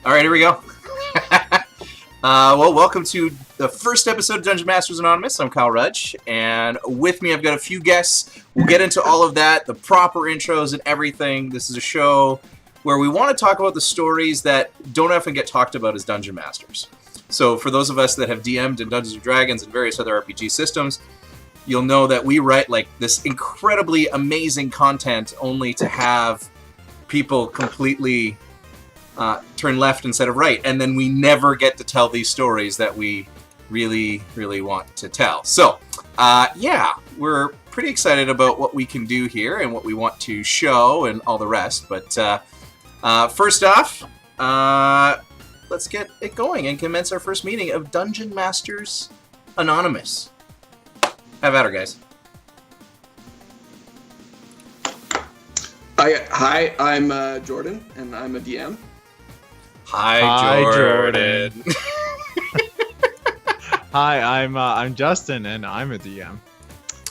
All right, here we go. Well, welcome to the first episode of Dungeon Masters Anonymous. I'm Kyle Rudge, and with me I've got a few guests. We'll get into all of that, the proper intros and everything. This is a show where we want to talk about the stories that don't often get talked about as Dungeon Masters. So for those of us that have DM'd in Dungeons & Dragons and various other RPG systems, you'll know that we write like this incredibly amazing content only to have people completely turn left instead of right, and then we never get to tell these stories that we really, really want to tell. So, yeah, we're pretty excited about what we can do here and what we want to show and all the rest. But first off, let's get it going and commence our first meeting of Dungeon Masters Anonymous. Have at her, guys. Hi, I'm Jordan, and I'm a DM. Hi, Jordan. Hi, I'm Justin, and I'm a DM.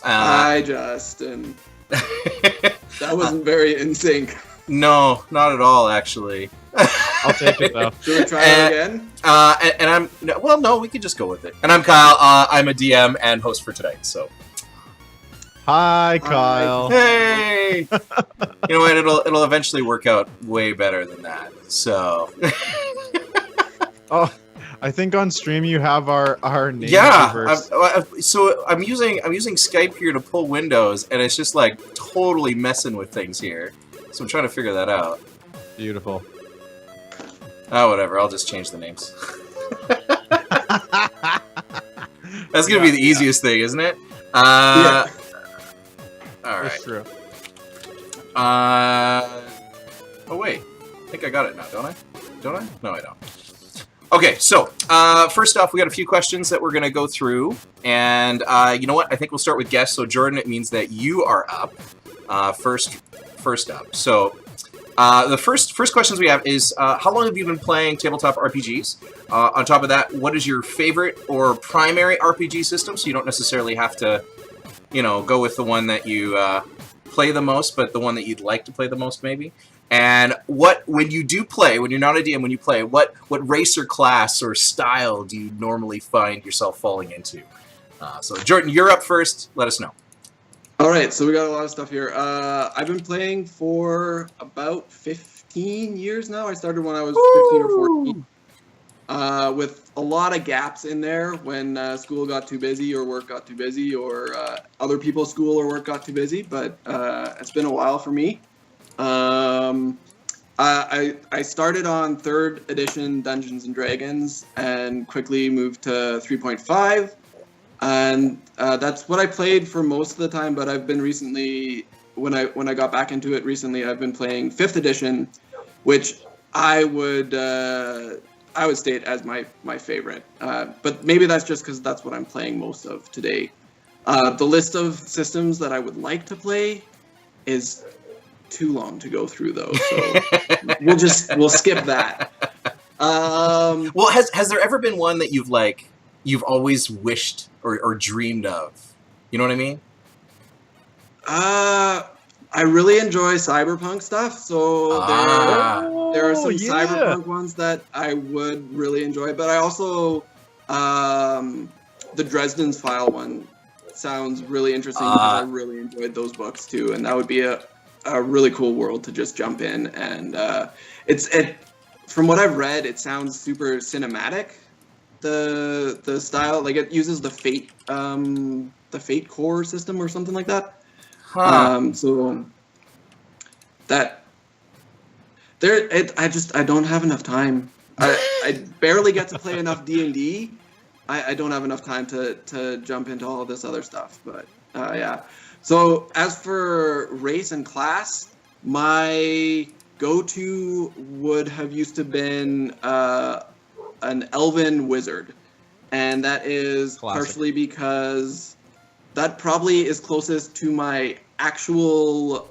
Hi, Justin. That wasn't very in sync. No, not at all, actually. I'll take it, though. Should we try it again? No, we can just go with it. And I'm Kyle. I'm a DM and host for today, so. Hi, Kyle. Hey! You know what? It'll eventually work out way better than that. So. Oh, I think on stream you have our name. Yeah. I'm using Skype here to pull windows, and it's just like totally messing with things here. So I'm trying to figure that out. Beautiful. Oh, whatever. I'll just change the names. That's gonna be the easiest thing, isn't it? Yeah. All right. That's true. Oh wait, I think I got it now, don't I? Don't I? No, I don't. Okay, so first off, we got a few questions that we're gonna go through, and you know what? I think we'll start with guests. So Jordan, it means that you are up first up. So the first questions we have is how long have you been playing tabletop RPGs? On top of that, what is your favorite or primary RPG system? So you don't necessarily have to, go with the one that you play the most, but the one that you'd like to play the most, maybe. And when you do play, when you're not a DM, when you play, what race or class or style do you normally find yourself falling into? So Jordan, you're up first. Let us know. All right, so we got a lot of stuff here. I've been playing for about 15 years now. I started when I was 15 or 14. With a lot of gaps in there when school got too busy or work got too busy or other people's school or work got too busy, but it's been a while for me. I started on 3rd edition Dungeons & Dragons and quickly moved to 3.5, and that's what I played for most of the time, but I've been recently, when I got back into it recently, I've been playing 5th edition, which I would state as my favorite, but maybe that's just because that's what I'm playing most of today. The list of systems that I would like to play is too long to go through, though, so we'll skip that. Well, has there ever been one that you've always wished or dreamed of? You know what I mean? I really enjoy cyberpunk stuff, so there are some cyberpunk ones that I would really enjoy, but I also the Dresden's File one sounds really interesting because I really enjoyed those books too, and that would be a really cool world to just jump in, and it from what I've read, it sounds super cinematic. The style, like it uses the Fate core system or something like that. So that I don't have enough time. I barely get to play enough D&D. I don't have enough time to jump into all of this other stuff, but yeah. So as for race and class, my go-to would have used to been an elven wizard, and that is partially because that probably is closest to my actual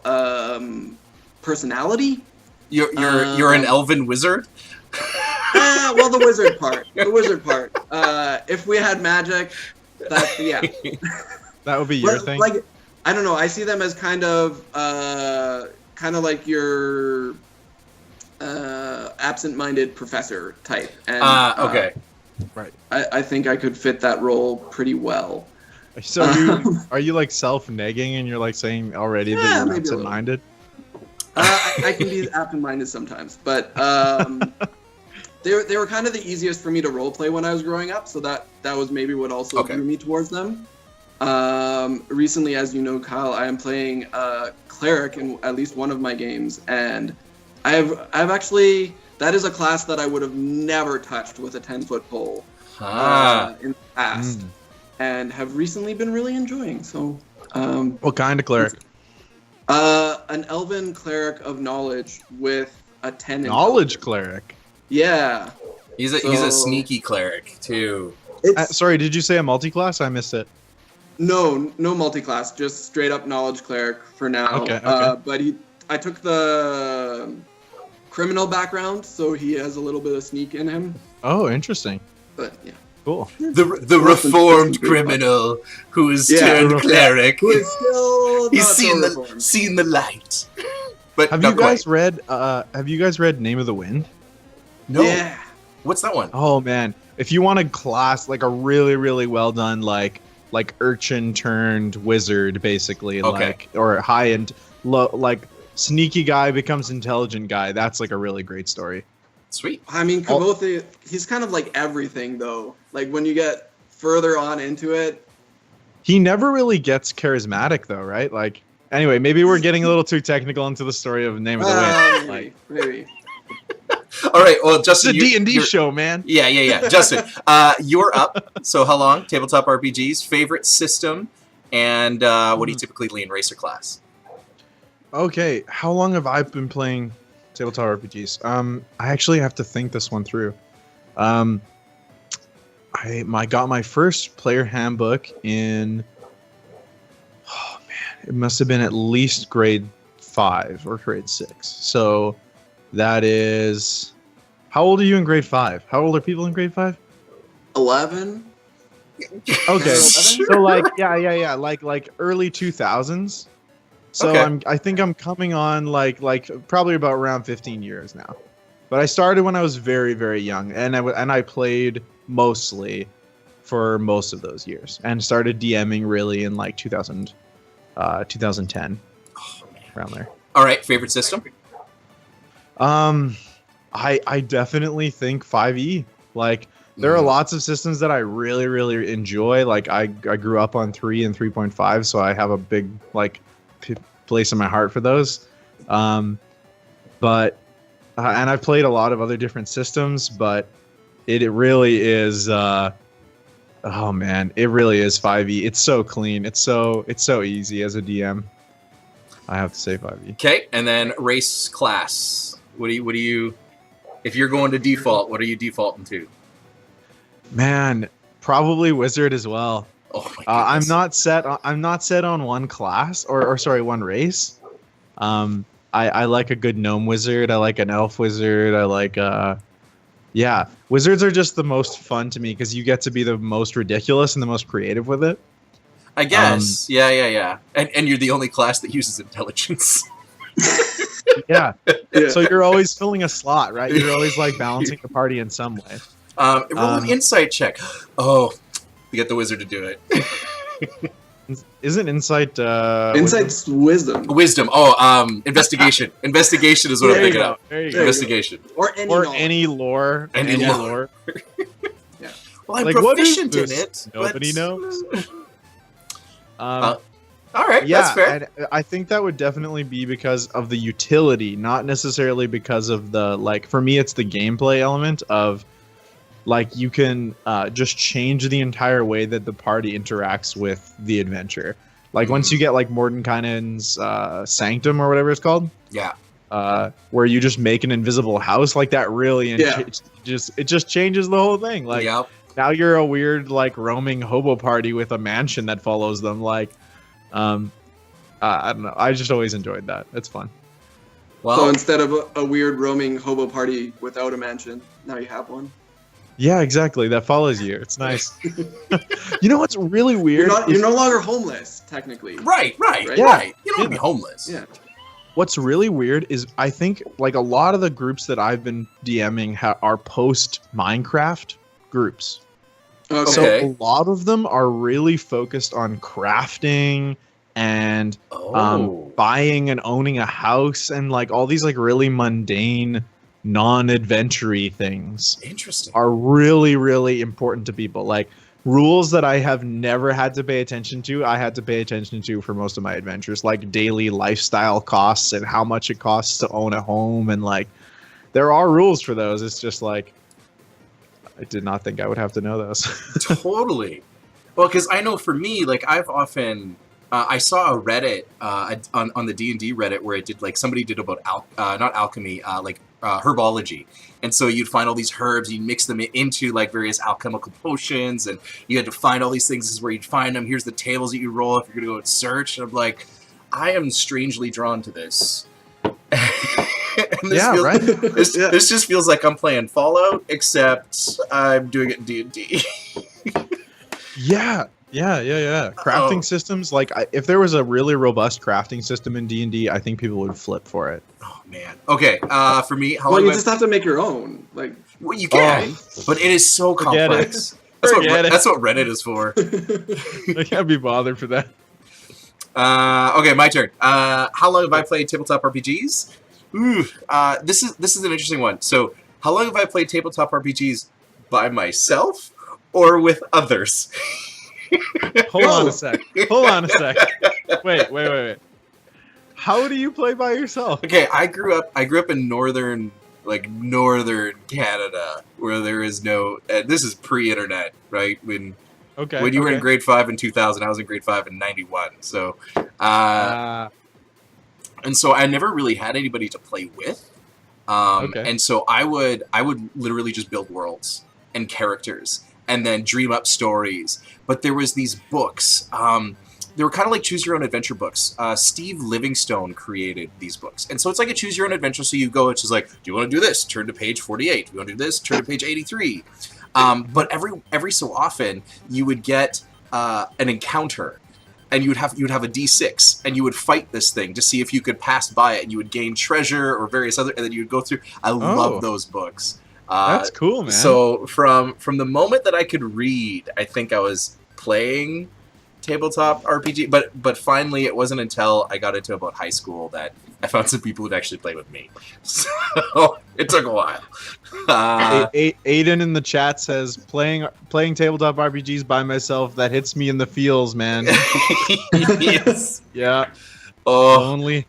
personality. You're an elven wizard? Well, the wizard part. If we had magic, yeah. That would be your thing. Like, I don't know. I see them as kind of like your absent-minded professor type. And, okay. Right. I think I could fit that role pretty well. So are you like self-negging and you're like saying already that you're maybe a absent-minded? I can be absent-minded sometimes, but they were kind of the easiest for me to roleplay when I was growing up, so that was maybe what also drew me towards them. Recently, as you know, Kyle, I am playing cleric in at least one of my games, and I've actually, that is a class that I would have never touched with a 10-foot pole in the past, and have recently been really enjoying. So, what kind of cleric? An elven cleric of knowledge with a 10. Knowledge cleric. Yeah. He's a sneaky cleric too. Sorry, did you say a multi-class? I missed it. No multi-class, just straight up knowledge cleric for now. Okay. But I took the criminal background, so he has a little bit of sneak in him. Oh, interesting. But yeah. Cool. The reformed criminal who is turned cleric. Who is still He's not seen the light. But Have you guys read Name of the Wind? No. Yeah. What's that one? Oh man, if you want a class like a really really well done like urchin turned wizard basically, like, or high end like sneaky guy becomes intelligent guy, that's like a really great story. Sweet. I mean, Kabothe, he's kind of like everything though. Like when you get further on into it, he never really gets charismatic though, right? Like anyway, maybe we're getting a little too technical into the story of Name of the Wind. Maybe. All right, well, Justin, it's a D&D show, man. Yeah. Justin, you're up. So how long? Tabletop RPGs, favorite system, and what do you typically lean, race or class? Okay, how long have I been playing tabletop RPGs? I actually have to think this one through. I got my first player handbook in, oh man, it must have been at least grade 5 or grade 6. So that is, how old are you in grade 5? How old are people in grade 5? 11. Okay, so like yeah, like early 2000s. So I think I'm coming on like probably about around 15 years now. But I started when I was very very young, and I played mostly for most of those years, and started DMing really in like 2010, around there. All right, favorite system? I definitely think 5e. Like there are lots of systems that I really really enjoy. Like I grew up on 3 and 3.5, so I have a big like place in my heart for those. But and I've played a lot of other different systems, but it really is oh man, it really is 5e. It's so clean. It's so easy as a DM. I have to say 5e. Okay, and then race class. What do you if you're going to default, what are you defaulting to? Man, probably wizard as well. Oh my goodness. I'm not set on one class or sorry, one race. I like a good gnome wizard. I like an elf wizard. I like wizards are just the most fun to me because you get to be the most ridiculous and the most creative with it. I guess. Yeah. And you're the only class that uses intelligence. Yeah. So you're always filling a slot, right? You're always like balancing the party in some way. Roll an insight check. Oh, we get the wizard to do it. Isn't insight Insight's wisdom? Wisdom. Oh, investigation. Investigation is what I'm thinking of. There you go. Investigation. Or any lore. Any lore. Yeah. Well, I'm like, proficient in it. Nobody knows. All right, that's fair. And I think that would definitely be because of the utility, not necessarily because of the, like, for me, it's the gameplay element of, like, you can just change the entire way that the party interacts with the adventure. Like, once you get, like, Mordenkainen's Sanctum or whatever it's called. Yeah. Where you just make an invisible house, like, that really, it just changes the whole thing. Like, now you're a weird, like, roaming hobo party with a mansion that follows them, like... I don't know. I just always enjoyed that. It's fun. Well, so instead of a weird roaming hobo party without a mansion, now you have one. Yeah, exactly. That follows you. It's nice. You know what's really weird? You're no longer homeless, technically. Right. Yeah. You don't want to be homeless. Yeah. what's really weird is I think like a lot of the groups that I've been DMing are post Minecraft groups. Okay. So a lot of them are really focused on crafting and buying and owning a house and like all these like really mundane, non-adventure-y things. Interesting. Are really, really important to people. Like rules that I have never had to pay attention to, I had to pay attention to for most of my adventures, like daily lifestyle costs and how much it costs to own a home. And like, there are rules for those. It's just like, I did not think I would have to know those. Totally. Well, because I know for me, like I've often, I saw a Reddit on the D&D Reddit where it did like somebody did about not alchemy, like herbology, and so you'd find all these herbs, you mix them into like various alchemical potions, and you had to find all these things. This is where you'd find them. Here's the tables that you roll if you're gonna go and search. And I'm like, I am strangely drawn to this. Right. This just feels like I'm playing Fallout, except I'm doing it in D&D. Yeah. Crafting systems, like if there was a really robust crafting system in D&D, I think people would flip for it. Oh man. Okay. For me, how Well, long you just have to make your own. Like, well, you can, but it is so Forget complex. it. That's what Reddit is for. I can't be bothered for that. Okay, my turn. How long have I played tabletop RPGs? Ooh, this is an interesting one. So, how long have I played tabletop RPGs by myself or with others? Hold on a sec. Wait. How do you play by yourself? Okay, I grew up in northern Canada, where there is no. This is pre-internet, right? When you were in grade 5 in 2000, I was in grade 5 in 91. So, and so I never really had anybody to play with. And so I would literally just build worlds and characters and then dream up stories. But there was these books. They were kind of like choose your own adventure books. Steve Livingstone created these books. And so it's like a choose your own adventure. So you go, it's just like, do you want to do this? Turn to page 48. Do you want to do this? Turn to page 83. But every so often you would get an encounter. And you would have a D6, and you would fight this thing to see if you could pass by it, and you would gain treasure or various other, and then you would go through. I love those books. That's cool, man. So from the moment that I could read, I think I was playing tabletop RPG. But finally, it wasn't until I got into about high school that I found some people who'd actually play with me. So it took a while. Aiden in the chat says playing tabletop RPGs by myself, that hits me in the feels, man. Yes. Yeah. Lonely.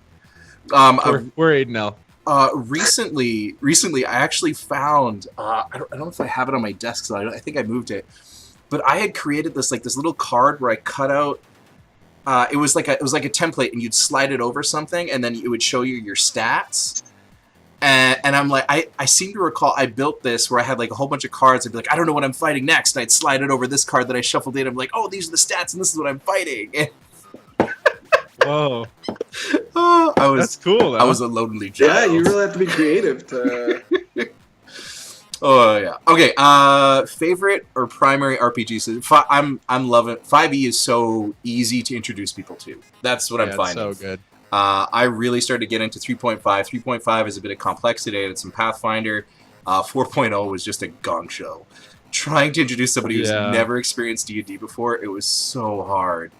We're Aiden now. Recently, I actually found. I don't know if I have it on my desk, so I think I moved it. But I had created this little card where I cut out. It was like a template, and you'd slide it over something, and then it would show you your stats. And I'm like, I seem to recall I built this where I had like a whole bunch of cards. I'd be like, I don't know what I'm fighting next. And I'd slide it over this card that I shuffled in. I'm like, oh, these are the stats, and this is what I'm fighting. Whoa. That's cool, though. I was a lonely child. Yeah, you really have to be creative to... Oh yeah. Okay. Favorite or primary RPGs? I'm loving 5e is so easy to introduce people to. That's what I'm finding. It's so good. I really started to get into 3.5. 3.5 is a bit of complexity and some Pathfinder. 4.0 was just a gong show. Trying to introduce somebody who's never experienced D&D before, it was so hard.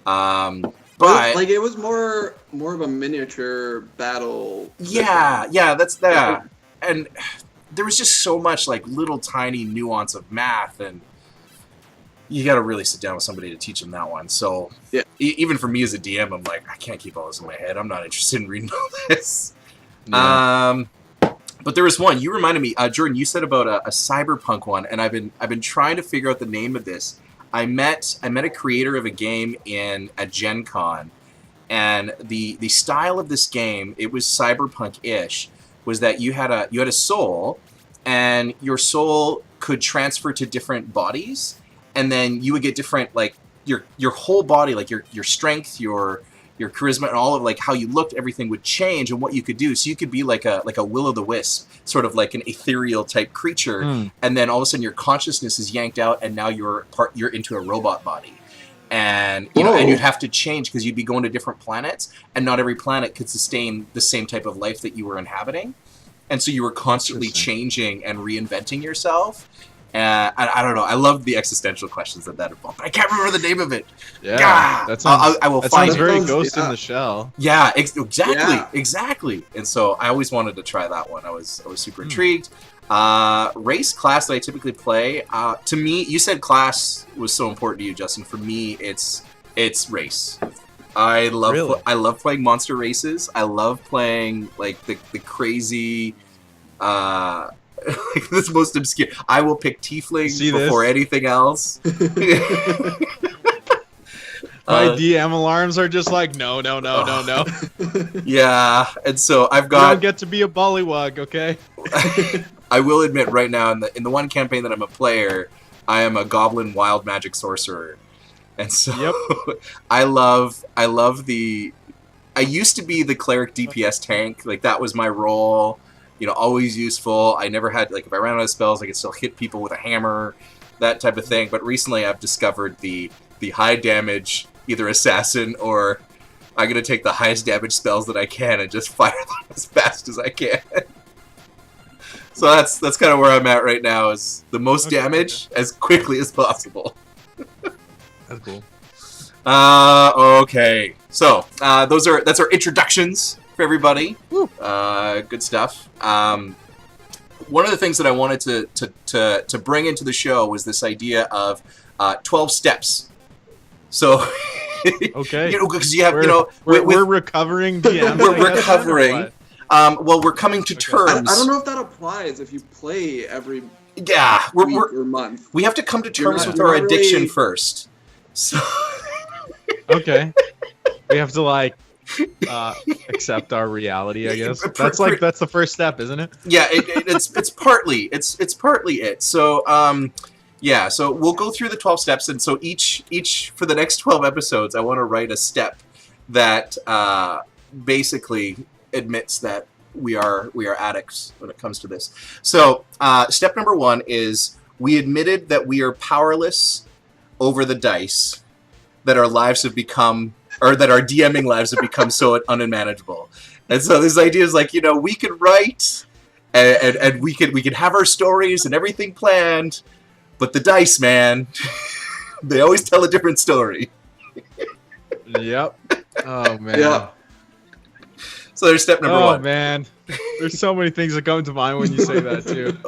But like it was more of a miniature battle. Yeah, that's that. And there was just so much like little tiny nuance of math, and you got to really sit down with somebody to teach them that one. So even for me as a DM, I'm like, I can't keep all this in my head. I'm not interested in reading all this. Yeah. But there was one you reminded me, Jordan. You said about a cyberpunk one, and I've been trying to figure out the name of this. I met a creator of a game at Gen Con, and the style of this game, it was cyberpunk-ish, was that you had a soul, and your soul could transfer to different bodies, and then you would get different, like your whole body, like your strength, your charisma, and all of like how you looked, everything would change, and what you could do. So you could be like a will-o'-the-wisp, sort of like an ethereal type creature, and then all of a sudden your consciousness is yanked out, and now you're into a robot body. and and you'd have to change because you'd be going to different planets, and not every planet could sustain the same type of life that you were inhabiting, and so you were constantly changing and reinventing yourself. I don't know. I love the existential questions that involved. I can't remember the name of it. Yeah, that sounds. I will that find sounds very it. Ghost in the Shell. Yeah, exactly. And so I always wanted to try that one. I was super intrigued. Race class that I typically play. To me, you said class was so important to you, Justin. For me, it's race. I love playing monster races. I love playing like the crazy. Like this most obscure. I will pick Tiefling before anything else. My DM alarms are just like no. Yeah, and so I've got. You don't get to be a bullywug, okay? I will admit right now in the one campaign that I'm a player, I am a goblin wild magic sorcerer, and so I love the. I used to be the cleric DPS tank, like that was my role. Always useful. I never had, like, if I ran out of spells, I could still hit people with a hammer, that type of thing. But recently I've discovered the high damage, either assassin or I'm going to take the highest damage spells that I can and just fire them as fast as I can. So that's kind of where I'm at right now, is the most damage as quickly as possible. That's cool. Okay. So, that's our introductions for everybody. Good stuff. One of the things that I wanted to bring into the show was this idea of 12 steps. So, okay, because you have, we're recovering DMs. We're recovering. Well, we're coming to terms. I don't know if that applies if you play every week or month. We have to come to terms with our addiction first. So. Okay. We have to accept our reality, I guess. That's the first step, isn't it? Yeah, it's partly it. So so we'll go through the 12 steps, and so each for the next 12 episodes, I want to write a step that basically admits that we are addicts when it comes to this. So step number 1 is we admitted that we are powerless over the dice, that our lives have become, or that our DMing lives have become so unmanageable. And so this idea is we could write and we could have our stories and everything planned, but the dice, man, they always tell a different story. Yep. Oh man. Yeah. So there's step number 1. Oh man. There's so many things that come to mind when you say that too.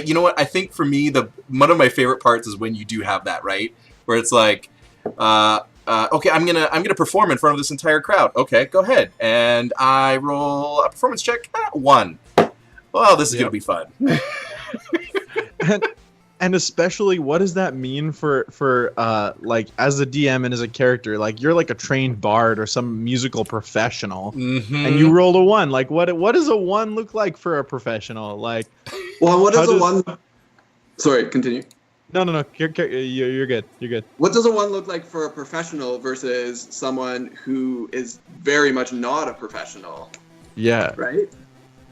You know what? I think for me, one of my favorite parts is when you do have that, right? Where it's like, okay, I'm gonna perform in front of this entire crowd. Okay, go ahead, and I roll a performance check. 1. Well, this is gonna be fun. And especially, what does that mean for as a DM and as a character? Like, you're like a trained bard or some musical professional, and you rolled a 1. Like, what does a 1 look like for a professional? Like, well, what does a 1? Sorry, continue. No. You're good. You're good. What does a 1 look like for a professional versus someone who is very much not a professional? Yeah. Right?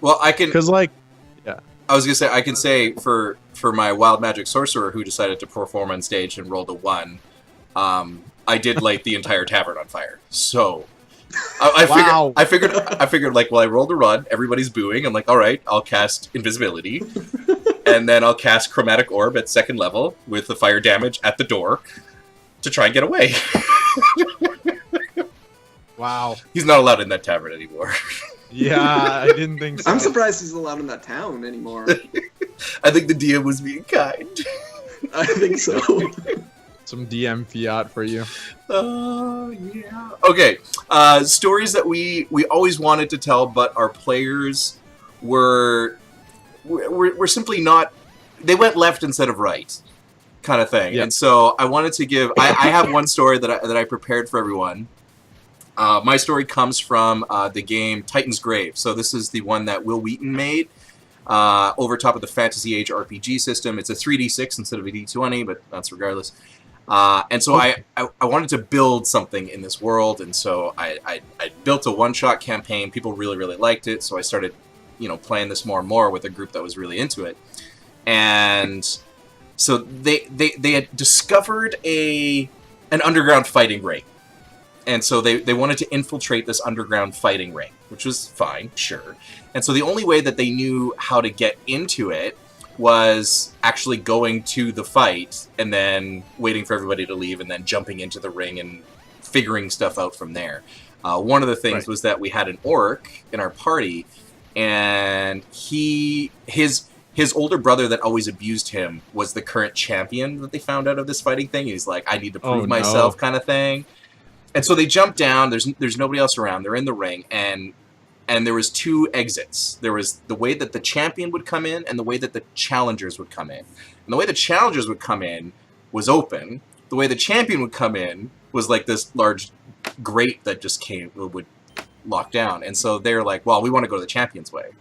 Well, I can... Because, I was going to say, I can say for my wild magic sorcerer who decided to perform on stage and rolled a 1, I did light the entire tavern on fire. So... I figured, I rolled a run, everybody's booing, I'm like, alright, I'll cast invisibility, and then I'll cast chromatic orb at 2nd level with the fire damage at the door to try and get away. Wow. He's not allowed in that tavern anymore. Yeah, I didn't think so. I'm surprised he's allowed in that town anymore. I think the DM was being kind. I think so. Some DM fiat for you. Yeah. Okay. Stories that we always wanted to tell, but our players were simply not. They went left instead of right, kind of thing. Yep. And so I wanted to give. I have one story that I prepared for everyone. My story comes from the game Titan's Grave. So this is the one that Will Wheaton made. Over top of the Fantasy Age RPG system. It's a 3d6 instead of a d20, but that's regardless. And so I wanted to build something in this world, and so I built a one-shot campaign. People really, really liked it, so I started, playing this more and more with a group that was really into it. And so they had discovered a an underground fighting ring. And so they wanted to infiltrate this underground fighting ring, which was fine, sure. And so the only way that they knew how to get into it was actually going to the fight and then waiting for everybody to leave and then jumping into the ring and figuring stuff out from there. One of the things was that we had an orc in our party, and his older brother that always abused him was the current champion that they found out of this fighting thing. He's like, I need to prove myself kind of thing. And so they jump down. There's nobody else around. They're in the ring, and there was 2 exits. There was the way that the champion would come in and the way that the challengers would come in. And the way the challengers would come in was open. The way the champion would come in was like this large grate that just would lock down. And so they're like, well, we want to go to the champion's way.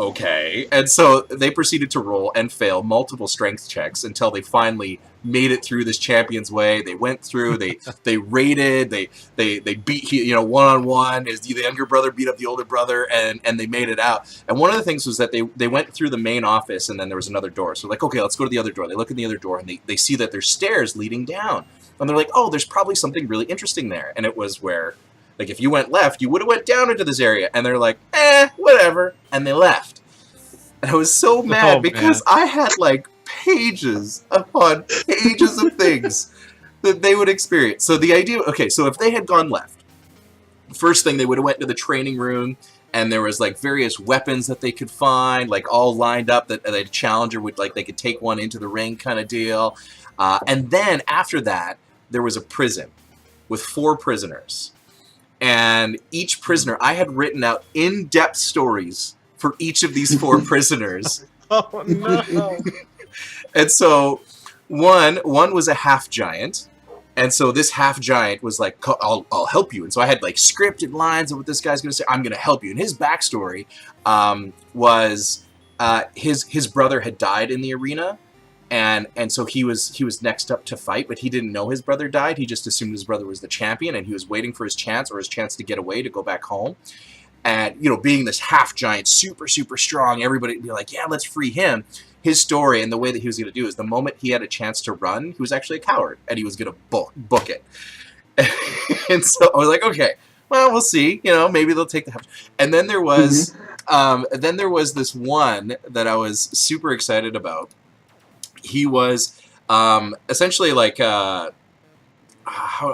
Okay. And so they proceeded to roll and fail multiple strength checks until they finally made it through this champion's way. They went through, they raided, they beat, one-on-one. The younger brother beat up the older brother, and they made it out. And one of the things was that they went through the main office, and then there was another door. So like, okay, let's go to the other door. They look in the other door, and they see that there's stairs leading down. And they're like, oh, there's probably something really interesting there. And it was where, like, if you went left, you would have went down into this area. And they're like, whatever. And they left. And I was so mad because I had, like, pages upon pages of things that they would experience. So the idea, okay, so if they had gone left, first thing, they would have went to the training room, and there was, like, various weapons that they could find, like, all lined up that a challenger would, like, they could take one into the ring kind of deal. And then after that, there was a prison with 4 prisoners. And each prisoner, I had written out in-depth stories for each of these 4 prisoners. Oh, no. And so one was a half-giant. And so this half-giant was like, I'll help you. And so I had like scripted lines of what this guy's going to say. I'm going to help you. And his backstory was his brother had died in the arena. And so he was next up to fight, but he didn't know his brother died. He just assumed his brother was the champion, and he was waiting for his chance to get away to go back home. And, being this half-giant, super, super strong, everybody would be like, yeah, let's free him. His story and the way that he was going to do is the moment he had a chance to run, he was actually a coward, and he was going to book it. And so I was like, okay, well, we'll see. Maybe they'll take the half. And then there was, this one that I was super excited about. He was essentially like how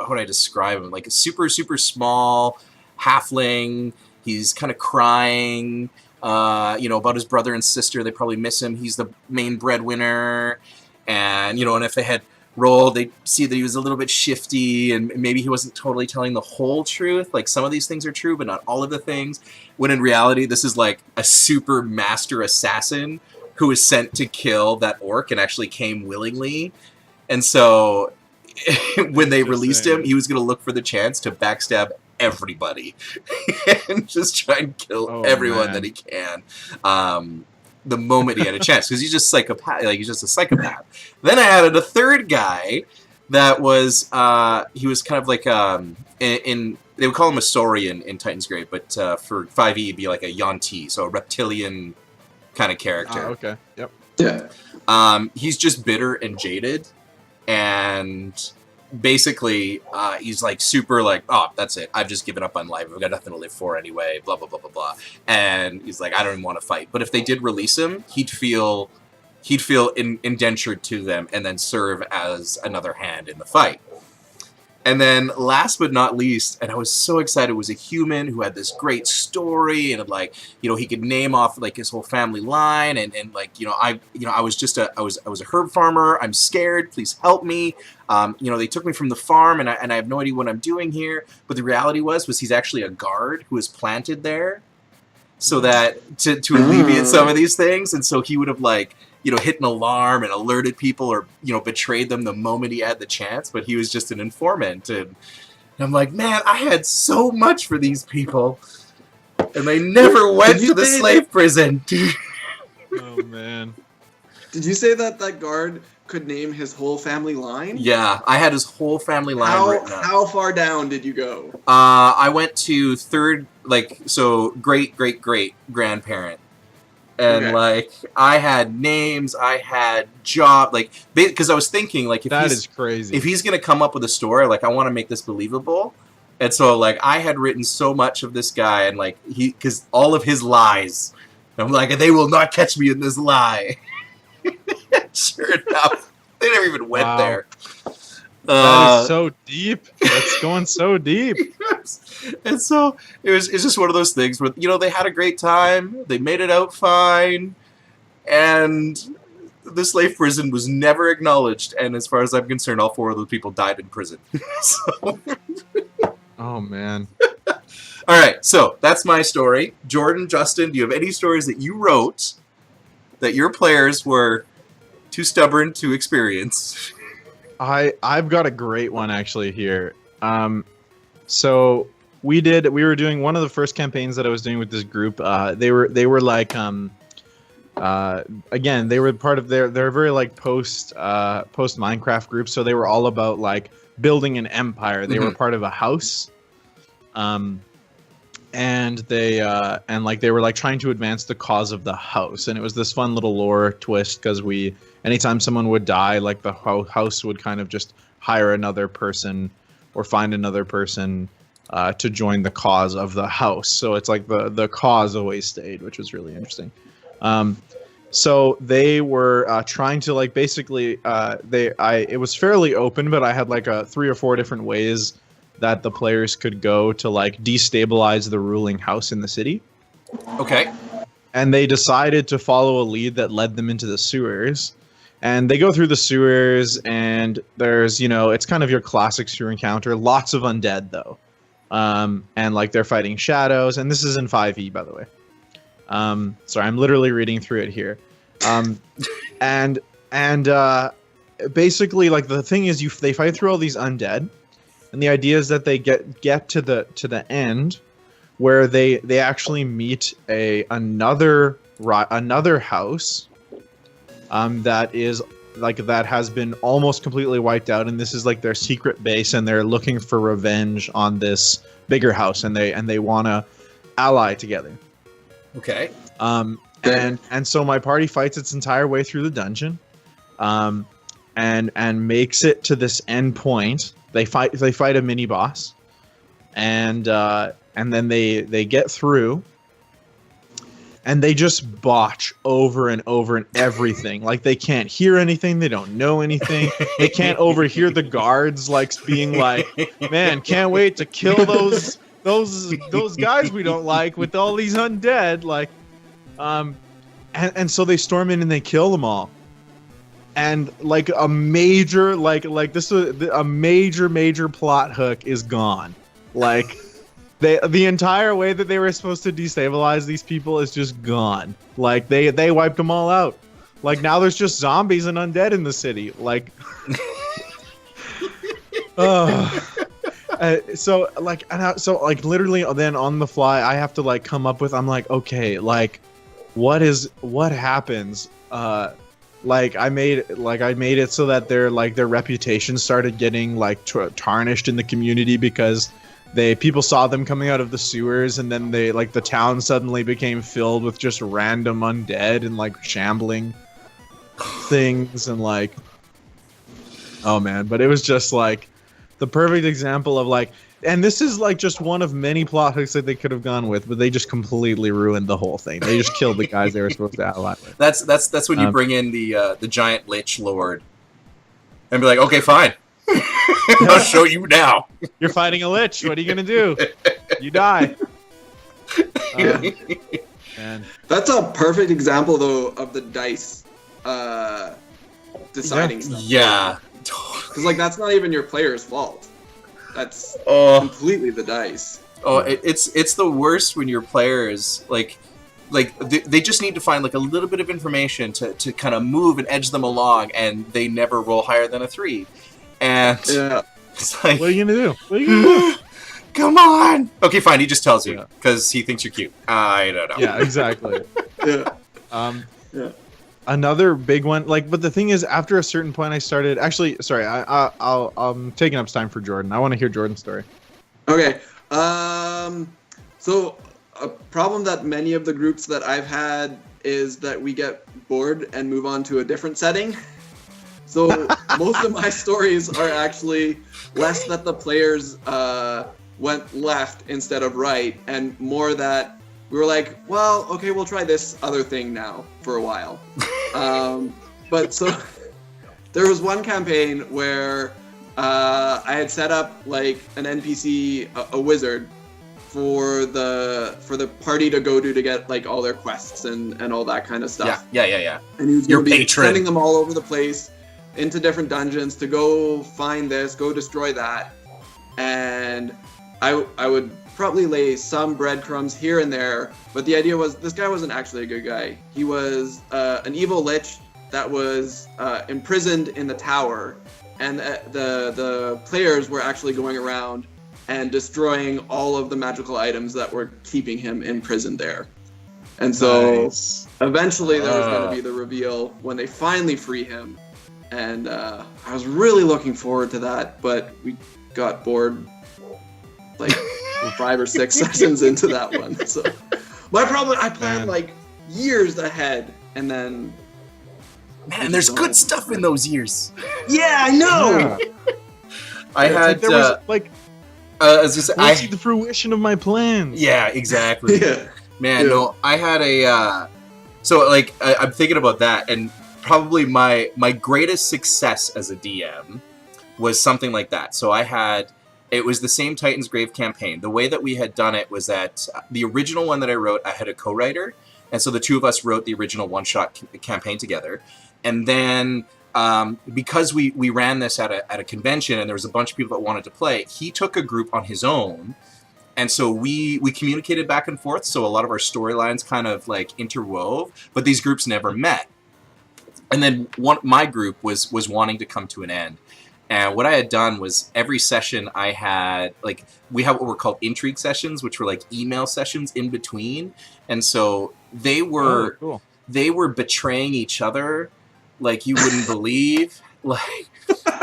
would I describe him? Like a super, super small halfling. He's kind of crying, about his brother and sister. They probably miss him. He's the main breadwinner. And, and if they had rolled, they'd see that he was a little bit shifty and maybe he wasn't totally telling the whole truth. Like some of these things are true, but not all of the things. When in reality, this is like a super master assassin who was sent to kill that orc and actually came willingly. And so when they released him, he was going to look for the chance to backstab everybody and just try and kill everyone that he can the moment he had a chance, because he's just psychopath. Like, he's just a psychopath. Then I added a third guy that was he was kind of like in they would call him a Saurian in Titan's Grave, but for 5e it'd be like a Yuan-ti, so a reptilian kind of character. Okay. Yep. Yeah. He's just bitter and jaded, and basically he's like super like, oh, that's it, I've just given up on life, I've got nothing to live for anyway, blah blah blah blah blah. And he's like, I don't even want to fight. But if they did release him, he'd feel indentured to them and then serve as another hand in the fight. And then last but not least, and I was so excited, was a human who had this great story, and like, he could name off like his whole family line, and like, I was a herb farmer, I'm scared, please help me. They took me from the farm, and I have no idea what I'm doing here. But the reality was he's actually a guard who was planted there so that to alleviate some of these things. And so he would have like, hit an alarm and alerted people, or, betrayed them the moment he had the chance, but he was just an informant. And I'm like, man, I had so much for these people, and they never went to the slave prison. Oh, man. Did you say that guard could name his whole family line? Yeah, I had his whole family line written up. How far down did you go? I went to third, like, so great grandparent. And like I had names, I had job, like because I was thinking like if that is crazy. If he's gonna come up with a story, like I want to make this believable, and so like I had written so much of this guy, and like because all of his lies, I'm like they will not catch me in this lie. Sure enough, they never even went there. That is so deep. That's going so deep. And so it's just one of those things where, you know, they had a great time, they made it out fine, and the slave prison was never acknowledged, and as far as I'm concerned, all 4 of those people died in prison. So. Oh, man. All right, so that's my story. Jordan, Justin, do you have any stories that you wrote that your players were too stubborn to experience? I've got a great one actually here. So we were doing one of the first campaigns that I was doing with this group. They were like again, they were part of they're very like post Minecraft group, so they were all about like building an empire. They were part of a house. And they were like trying to advance the cause of the house, and it was this fun little lore twist because anytime someone would die, like the house would kind of just hire another person or find another person to join the cause of the house. So it's like the cause always stayed, which was really interesting. So they were trying to like basically it was fairly open, but I had like 3 or 4 different ways that the players could go to like destabilize the ruling house in the city. Okay. And they decided to follow a lead that led them into the sewers. And they go through the sewers, and there's, you know, it's kind of your classic sewer encounter. Lots of undead, though. And, like, they're fighting shadows. And this is in 5e, by the way. Sorry, I'm literally reading through it here. Basically, like, the thing is, they fight through all these undead. And the idea is that they get to the end, where they actually meet another house that is like that has been almost completely wiped out, and this is like their secret base, and they're looking for revenge on this bigger house, and they want to ally together. Okay. And so my party fights its entire way through the dungeon, and makes it to this end point. They fight a mini boss, and then they get through, and they just botch over and over and everything. Like they can't hear anything, they don't know anything, they can't overhear the guards like being like, "Man, can't wait to kill those guys we don't like with all these undead." Like, and so they storm in and they kill them all. And like a major a major plot hook is gone. Like the entire way that they were supposed to destabilize these people is just gone. Like they wiped them all out. Like now there's just zombies and undead in the city. Like so literally then on the fly I have to like come up with, I'm like, okay, like what happens? Like I made it so that their reputation started getting like tarnished in the community because people saw them coming out of the sewers, and then the town suddenly became filled with just random undead and like shambling things, and like, oh man, but it was just like the perfect example of like, and this is like just one of many plot hooks that they could have gone with, but they just completely ruined the whole thing. They just killed the guys they were supposed to ally with. That's when you bring in the giant lich lord and be like, okay, fine, I'll show you now. You're fighting a lich. What are you gonna do? You die. And that's a perfect example though of the dice deciding stuff. Yeah. Because like that's not even your player's fault. That's completely the dice. Oh, it's the worst when your players like they just need to find like a little bit of information to kind of move and edge them along, and they never roll higher than a 3. And it's like, what are you gonna do? What are you gonna do? Come on. Okay, fine. He just tells you because he thinks you're cute. I don't know. Yeah, exactly. Yeah. Another big one, like, but the thing is, after a certain point, I started. Actually, sorry, I'm taking up time for Jordan. I want to hear Jordan's story. Okay. So a problem that many of the groups that I've had is that we get bored and move on to a different setting. So most of my stories are actually less that the players went left instead of right, and more that we were like, well, okay, we'll try this other thing now for a while. But so there was one campaign where I had set up like an NPC, a wizard, for the party to go to get like all their quests and all that kind of stuff. Yeah. And he was Your going to be patron. sending them all over the place into different dungeons to go find this, go destroy that. And I would probably lay some breadcrumbs here and there, but the idea was this guy wasn't actually a good guy. He was an evil lich that was imprisoned in the tower, and the players were actually going around and destroying all of the magical items that were keeping him imprisoned there. And so eventually there was going to be the reveal when they finally free him. And I was really looking forward to that, but we got bored like 5 or 6 sessions into that one. So my problem, I planned like years ahead, and then... Man, there's good stuff in those years. Yeah, I know! Yeah. I had... there was like... I was just, I see the fruition of my plans. Yeah, exactly. Yeah. Man, no, I had a... so, like, I'm thinking about that, and probably my greatest success as a DM was something like that. So I had... It was the same Titan's Grave campaign. The way that we had done it was that the original one that I wrote, I had a co-writer, and so the two of us wrote the original one-shot campaign together. And then... because we ran this at a convention and there was a bunch of people that wanted to play, he took a group on his own, and so we communicated back and forth, so a lot of our storylines kind of like interwove, but these groups never met. And then my group was wanting to come to an end, and what I had done was every session I had, like, we have what were called intrigue sessions, which were like email sessions in between, and so they were they were betraying each other like you wouldn't believe. Like,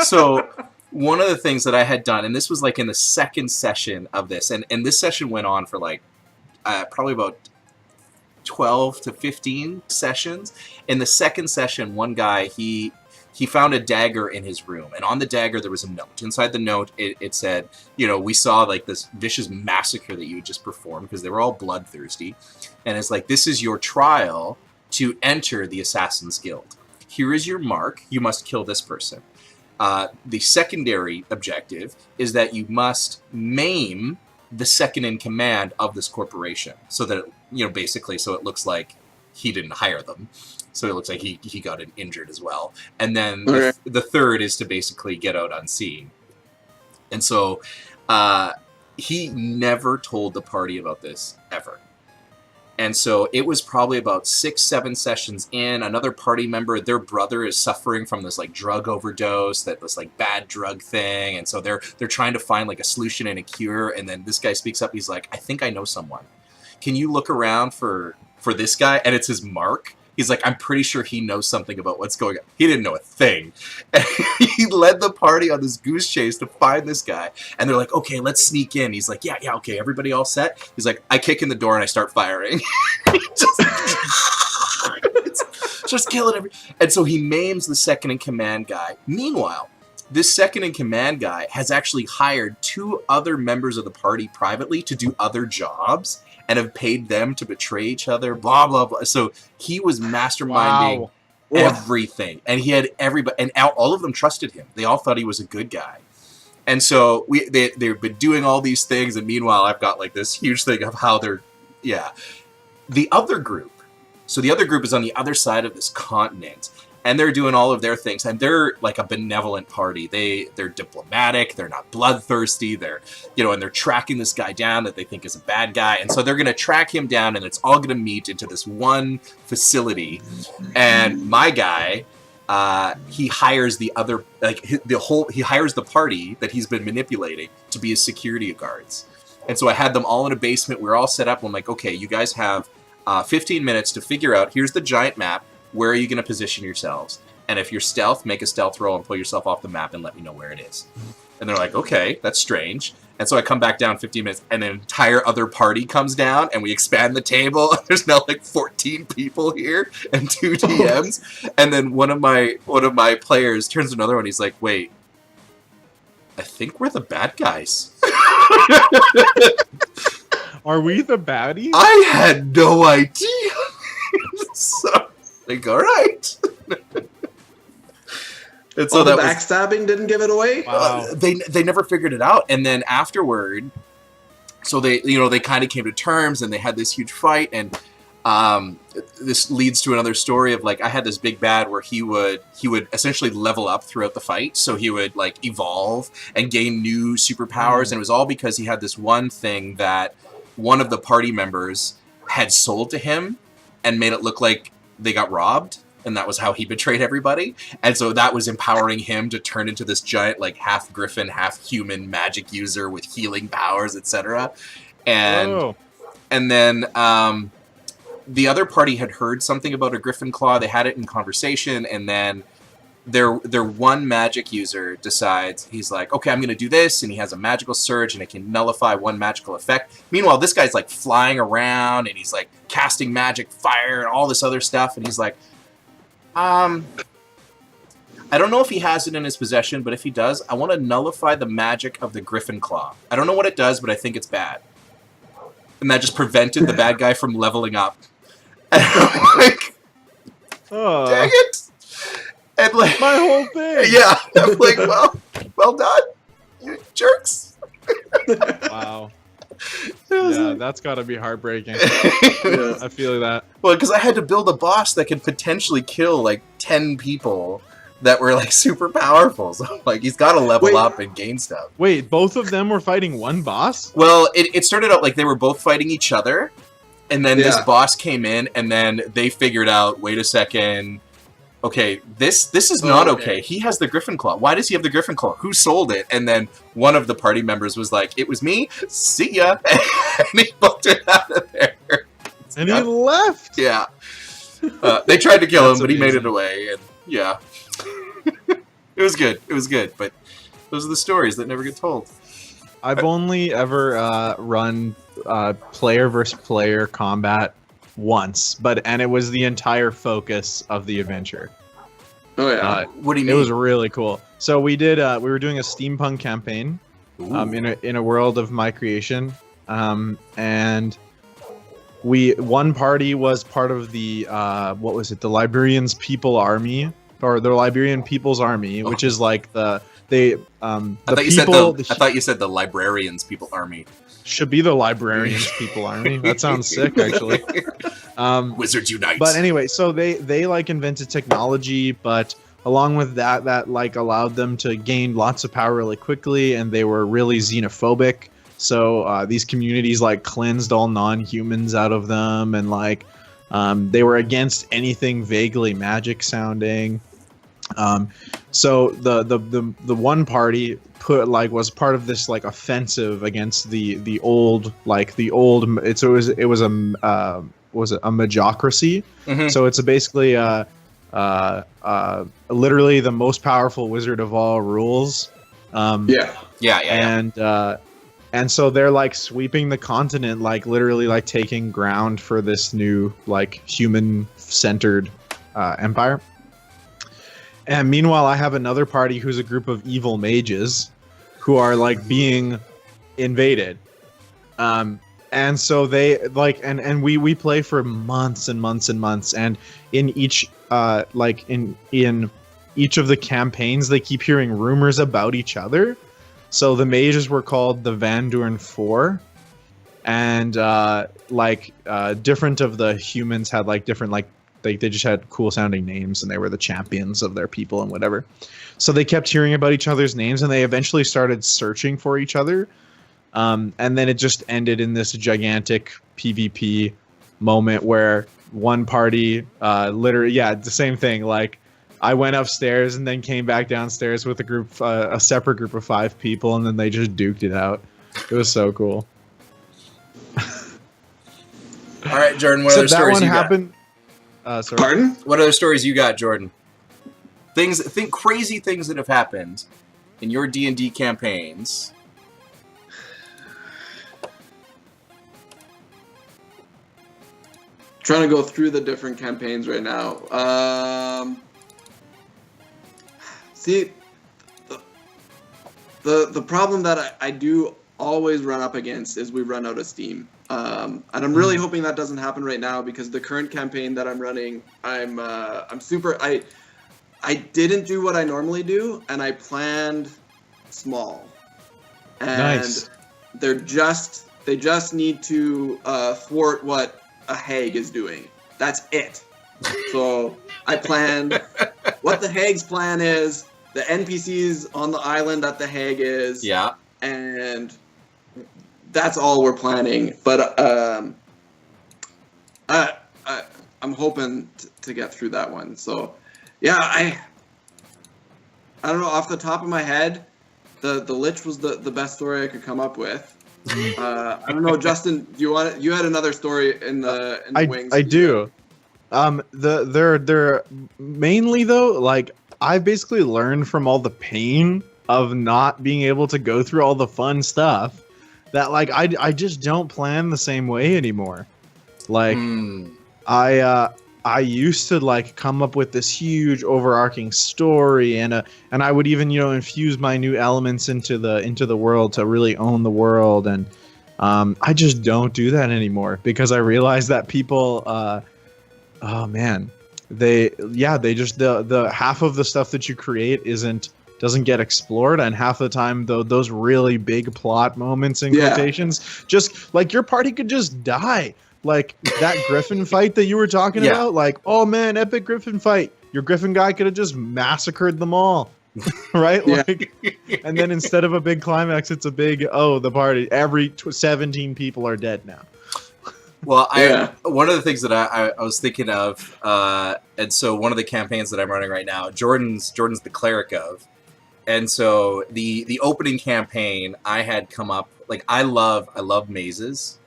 so one of the things that I had done, and this was like in the second session of this, and this session went on for like probably about 12 to 15 sessions. In the second session, one guy, he found a dagger in his room, and on the dagger there was a note. Inside the note, it said, you know, we saw like this vicious massacre that you had just performed, because they were all bloodthirsty, and it's like, this is your trial to enter the Assassin's Guild. Here is your mark. You must kill this person. The secondary objective is that you must maim the second in command of this corporation, so that, you know, basically, so it looks like he didn't hire them. So it looks like he got injured as well. And then the third is to basically get out unseen. And so he never told the party about this, ever. And so it was probably about 6-7 sessions in, another party member, their brother is suffering from this like drug overdose, this like bad drug thing. And so they're trying to find like a solution and a cure. And then this guy speaks up. He's like, I think I know someone. Can you look around for this guy? And it's his Mark. He's like, I'm pretty sure he knows something about what's going on. He didn't know a thing. And he led the party on this goose chase to find this guy. And they're like, okay, let's sneak in. He's like, yeah, okay, everybody all set? He's like, I kick in the door and I start firing. just killing everything. And so he maims the second in command guy. Meanwhile, this second in command guy has actually hired 2 other members of the party privately to do other jobs, and have paid them to betray each other, blah, blah, blah. So he was masterminding everything. And he had everybody, and all of them trusted him. They all thought he was a good guy. And so they've been doing all these things, and meanwhile, I've got like this huge thing of how they're, The other group, so the other group is on the other side of this continent, and they're doing all of their things, and they're like a benevolent party. They're diplomatic, they're not bloodthirsty, they're, you know, and they're tracking this guy down that they think is a bad guy, and so they're gonna track him down, and it's all gonna meet into this one facility. And my guy, he hires the other, like he hires the party that he's been manipulating to be his security guards. And so I had them all in a basement. We were all set up. I'm like, okay, you guys have 15 minutes to figure out, here's the giant map. Where are you going to position yourselves? and if you're stealth, make a stealth roll and pull yourself off the map and let me know where it is. And they're like, okay, that's strange. And so I come back down 15 minutes, and an entire other party comes down, and we expand the table. There's now like 14 people here and 2 DMs. And then one of my players turns to another one. He's like, wait, I think we're the bad guys. Are we the baddies? I had no idea. So, like, all right. And so the that backstabbing didn't give it away. Wow. They never figured it out, and then afterward, so they kind of came to terms, and they had this huge fight, and this leads to another story of like I had this big bad where he would essentially level up throughout the fight, so he would like evolve and gain new superpowers, and it was all because he had this one thing that one of the party members had sold to him and made it look like they got robbed. And that was how he betrayed everybody. And so that was empowering him to turn into this giant, like, half griffin, half human magic user with healing powers, etc. And then the other party had heard something about a griffin claw. They had it in conversation, and then their one magic user decides, he's like, okay, I'm going to do this, and he has a magical surge, and it can nullify one magical effect. Meanwhile, this guy's, like, flying around, and he's, like, casting magic fire and all this other stuff, and he's like, I don't know if he has it in his possession, but if he does, I want to nullify the magic of the Griffin Claw. I don't know what it does, but I think it's bad. And that just prevented the bad guy from leveling up. And I'm like, dang it! And like, my whole thing! Yeah, I'm like, well done, you jerks! Wow. Yeah, that's gotta be heartbreaking. I feel that. Well, because I had to build a boss that could potentially kill like 10 people that were like super powerful. So like he's got to level up and gain stuff. Wait, both of them were fighting one boss? Well, it started out like they were both fighting each other, and then this boss came in, and then they figured out, wait a second, okay, this is not okay. He has the Griffin Claw. Why does he have the Griffin Claw? Who sold it? And then one of the party members was like, it was me. See ya. And he booked it out of there. And he left. Yeah. They tried to kill him, but he made amazing. it away. And yeah. It was good. It was good. But those are the stories that never get told. I've only ever run player versus player combat once, and it was the entire focus of the adventure. Oh yeah. What do you mean? It was really cool. So we were doing a steampunk campaign in a world of my creation, and one party was part of the the Liberian's People Army, or the Liberian People's Army, which is like I thought you said the Librarians People Army. Should be the Librarians People Army. That sounds sick, actually. Wizards Unite. But anyway, so they like invented technology, but along with that like allowed them to gain lots of power really quickly, and they were really xenophobic. So these communities like cleansed all non-humans out of them, and like they were against anything vaguely magic sounding. So the one party was part of this like offensive against the old it was a magocracy. Mm-hmm. So it's basically literally the most powerful wizard of all rules. And so they're like sweeping the continent, like literally like taking ground for this new like human centered empire. And meanwhile, I have another party who's a group of evil mages who are like being invaded. And so they like, and we play for months and months and months. And in each, in each of the campaigns, they keep hearing rumors about each other. So the mages were called the Van Doorn Four. And different of the humans had like different like, they just had cool sounding names, and they were the champions of their people and whatever. So they kept hearing about each other's names, and they eventually started searching for each other. And then it just ended in this gigantic PvP moment where one party the same thing. Like I went upstairs and then came back downstairs with a separate group of 5 people, and then they just duked it out. It was so cool. All right, Jordan, what other stories you got? Pardon? What other stories you got, Jordan? Think crazy things that have happened in your D&D campaigns. Trying to go through the different campaigns right now. See, the problem that I do always run up against is we run out of steam. And I'm really hoping that doesn't happen right now, because the current campaign that I'm running, I'm super. I didn't do what I normally do, and I planned small. And Nice. they just need to thwart what a hag is doing. That's it. So I planned what the hag's plan is, the NPCs on the island that the hag is, Yeah. and that's all we're planning. But I'm hoping to get through that one. So yeah, I don't know, off the top of my head, the Lich was the best story I could come up with. I don't know, Justin, you had another story in the wings? I do. They're mainly though, like, I basically learned from all the pain of not being able to go through all the fun stuff that, like, I just don't plan the same way anymore. Like, I used to, like, come up with this huge overarching story, and I would even, infuse my new elements into the world to really own the world, and I just don't do that anymore, because I realize that people oh man, they just the half of the stuff that you create doesn't get explored, and half the time those really big plot moments in quotations, just like, your party could just die. Like that Griffin fight that you were talking about, like, oh man, epic Griffin fight. Your Griffin guy could have just massacred them all, right? Yeah. Like, and then instead of a big climax, it's a big, the party, every 17 people are dead now. Well, one of the things that I was thinking of, and so one of the campaigns that I'm running right now, Jordan's the cleric of, and so the opening campaign I had come up, like, I love mazes.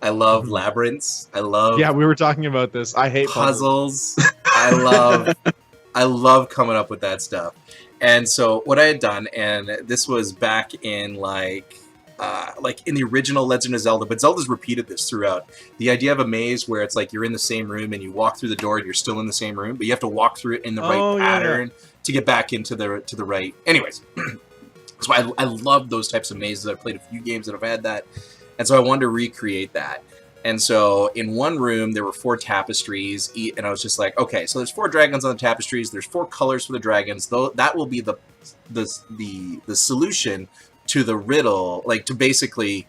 I love labyrinths. I love we were talking about this. I hate puzzles. I love coming up with that stuff. And so what I had done, and this was back in like in the original Legend of Zelda, but Zelda's repeated this throughout. The idea of a maze where it's like you're in the same room and you walk through the door and you're still in the same room, but you have to walk through it in the right pattern to get back into the right. Anyways, so I love those types of mazes. I've played a few games that have had that. And so I wanted to recreate that. And so in one room, there were 4 tapestries. And I was just like, okay, so there's 4 dragons on the tapestries. There's 4 colors for the dragons. Though that will be the solution to the riddle, like, to basically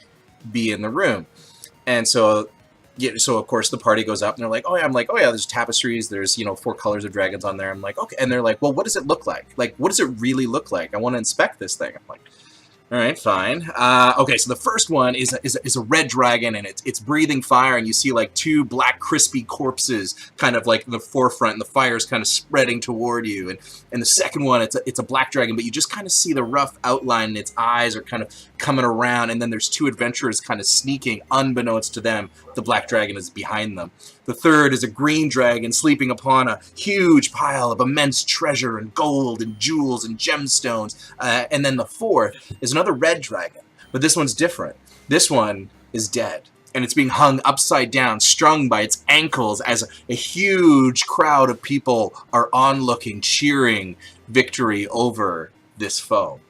be in the room. And so, so of course the party goes up and they're like, oh yeah, there's tapestries. There's, 4 colors of dragons on there. I'm like, okay. And they're like, well, what does it look like? Like, what does it really look like? I want to inspect this thing. I'm like, all right, fine. Okay, so the first one is a red dragon, and it's breathing fire, and you see like 2 black crispy corpses kind of like in the forefront, and the fire's kind of spreading toward you. And the second one, it's a black dragon, but you just kind of see the rough outline, and its eyes are kind of coming around, and then there's 2 adventurers kind of sneaking, unbeknownst to them. The black dragon is behind them. The third is a green dragon sleeping upon a huge pile of immense treasure and gold and jewels and gemstones. And then the fourth is another red dragon, but this one's different. This one is dead, and it's being hung upside down, strung by its ankles, as a huge crowd of people are onlooking, cheering victory over this foe.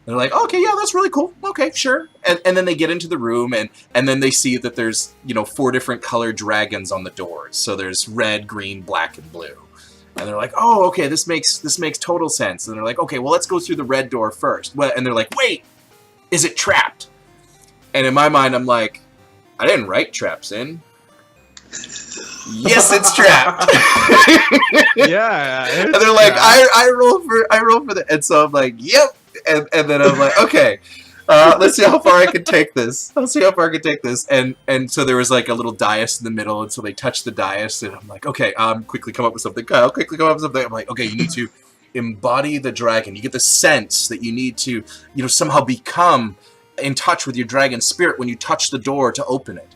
They're like, okay, yeah, that's really cool. Okay, sure. And then they get into the room, and then they see that there's, 4 different colored dragons on the doors. So there's red, green, black, and blue. And they're like, oh, okay, this makes total sense. And they're like, okay, well, let's go through the red door first. And they're like, wait, is it trapped? And in my mind, I'm like, I didn't write traps in. Yes, it's trapped. Yeah. And they're like, I roll for that. And so I'm like, yep. And then I'm like, okay, let's see how far I can take this. And so there was like a little dais in the middle, and so they touched the dais, and I'm like, okay, quickly come up with something. Kyle, quickly come up with something. I'm like, okay, you need to embody the dragon. You get the sense that you need to, somehow become in touch with your dragon spirit when you touch the door to open it.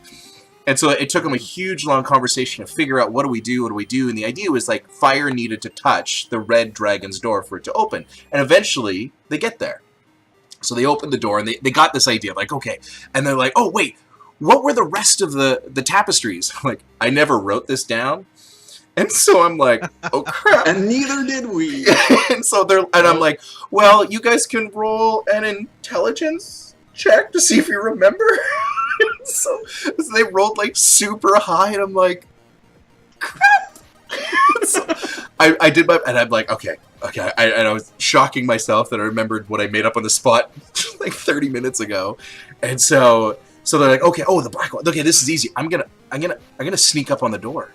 And so it took them a huge, long conversation to figure out what do we do. And the idea was like fire needed to touch the red dragon's door for it to open. And eventually they get there. So they open the door and they got this idea like, okay. And they're like, oh, wait, what were the rest of the tapestries? I'm like, I never wrote this down. And so I'm like, oh crap. And neither did we. and I'm like, well, you guys can roll an intelligence check to see if you remember. so they rolled like super high, and I'm like, crap. so I did my, and I'm like, okay. And I was shocking myself that I remembered what I made up on the spot like 30 minutes ago. And so they're like, okay, oh, the black one. Okay, this is easy. I'm gonna sneak up on the door.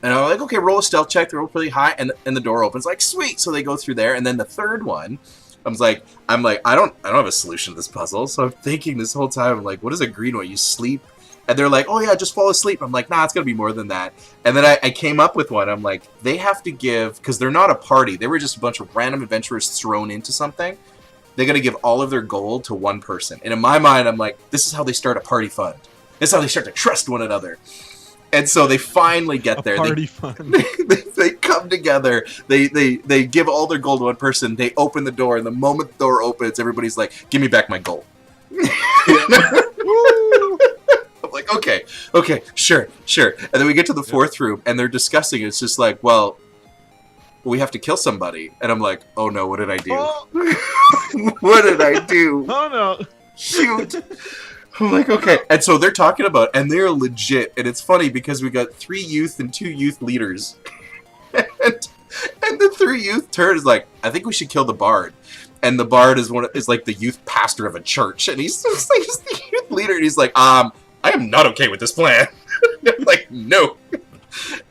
And I'm like, okay, roll a stealth check. They roll pretty high, and the door opens. Like, sweet. So they go through there, and then the third one, I'm like, I don't have a solution to this puzzle. So I'm thinking this whole time, I'm like, what is a green one? You sleep, and they're like, oh yeah, just fall asleep. I'm like, nah, it's gonna be more than that. And then I came up with one. I'm like, they have to give, because they're not a party. They were just a bunch of random adventurers thrown into something. They got to give all of their gold to one person. And in my mind, I'm like, this is how they start a party fund. This is how they start to trust one another. And so they finally get there. Party fun. They come together. They give all their gold to one person. They open the door, and the moment the door opens, everybody's like, "Give me back my gold." I'm like, okay, sure. And then we get to the fourth room, and they're discussing. It's just like, well, we have to kill somebody. And I'm like, oh no, what did I do? Oh. What did I do? Oh no! Shoot. I'm like, okay. And so they're talking about, and they're legit. And it's funny because we got 3 youth and 2 youth leaders. and the 3 youth turn is like, I think we should kill the bard. And the bard is like the youth pastor of a church. And he's just like, he's the youth leader. And he's like, I am not okay with this plan. I'm like, no.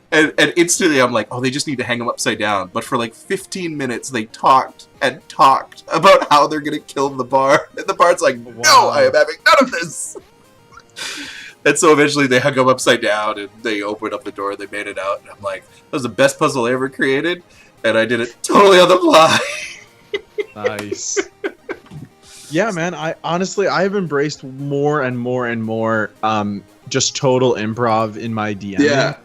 And instantly I'm like, oh, they just need to hang him upside down. But for like 15 minutes, they talked about how they're going to kill the bard. And the bard's like, no, I am having none of this. And so eventually they hung him upside down, and they opened up the door, and they made it out. And I'm like, that was the best puzzle I ever created. And I did it totally on the fly. Nice. Yeah, man. I've embraced more and more just total improv in my DMing. Yeah.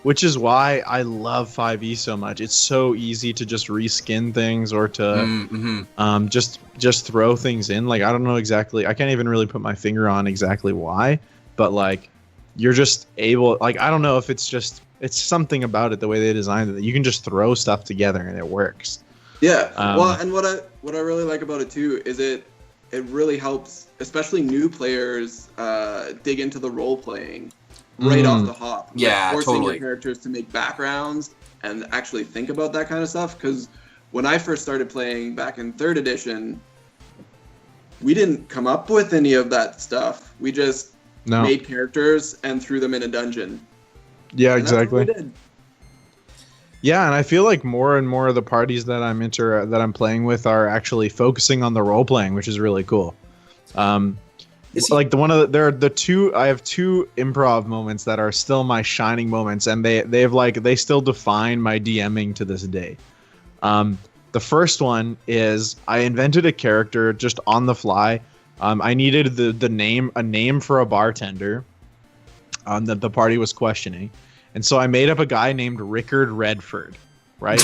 Which is why I love 5e so much. It's so easy to just reskin things or to just throw things in. Like, I don't know exactly. I can't even really put my finger on exactly why, but like, you're just able. Like, I don't know if it's something about it, the way they designed it, that you can just throw stuff together and it works. Yeah. Well, and what I really like about it too is it really helps, especially new players, dig into the role playing. Right off the hop. Yeah, forcing totally. your characters to make backgrounds and actually think about that kind of stuff. Because when I first started playing back in 3rd edition, we didn't come up with any of that stuff. We just made characters and threw them in a dungeon. Yeah, and exactly. That's what we did. Yeah, and I feel like more and more of the parties that I'm playing with are actually focusing on the role playing, which is really cool. Like I have 2 improv moments that are still my shining moments, and they still define my DMing to this day. The first one is I invented a character just on the fly. I needed a name for a bartender that the party was questioning, and so I made up a guy named Rickard Redford, right?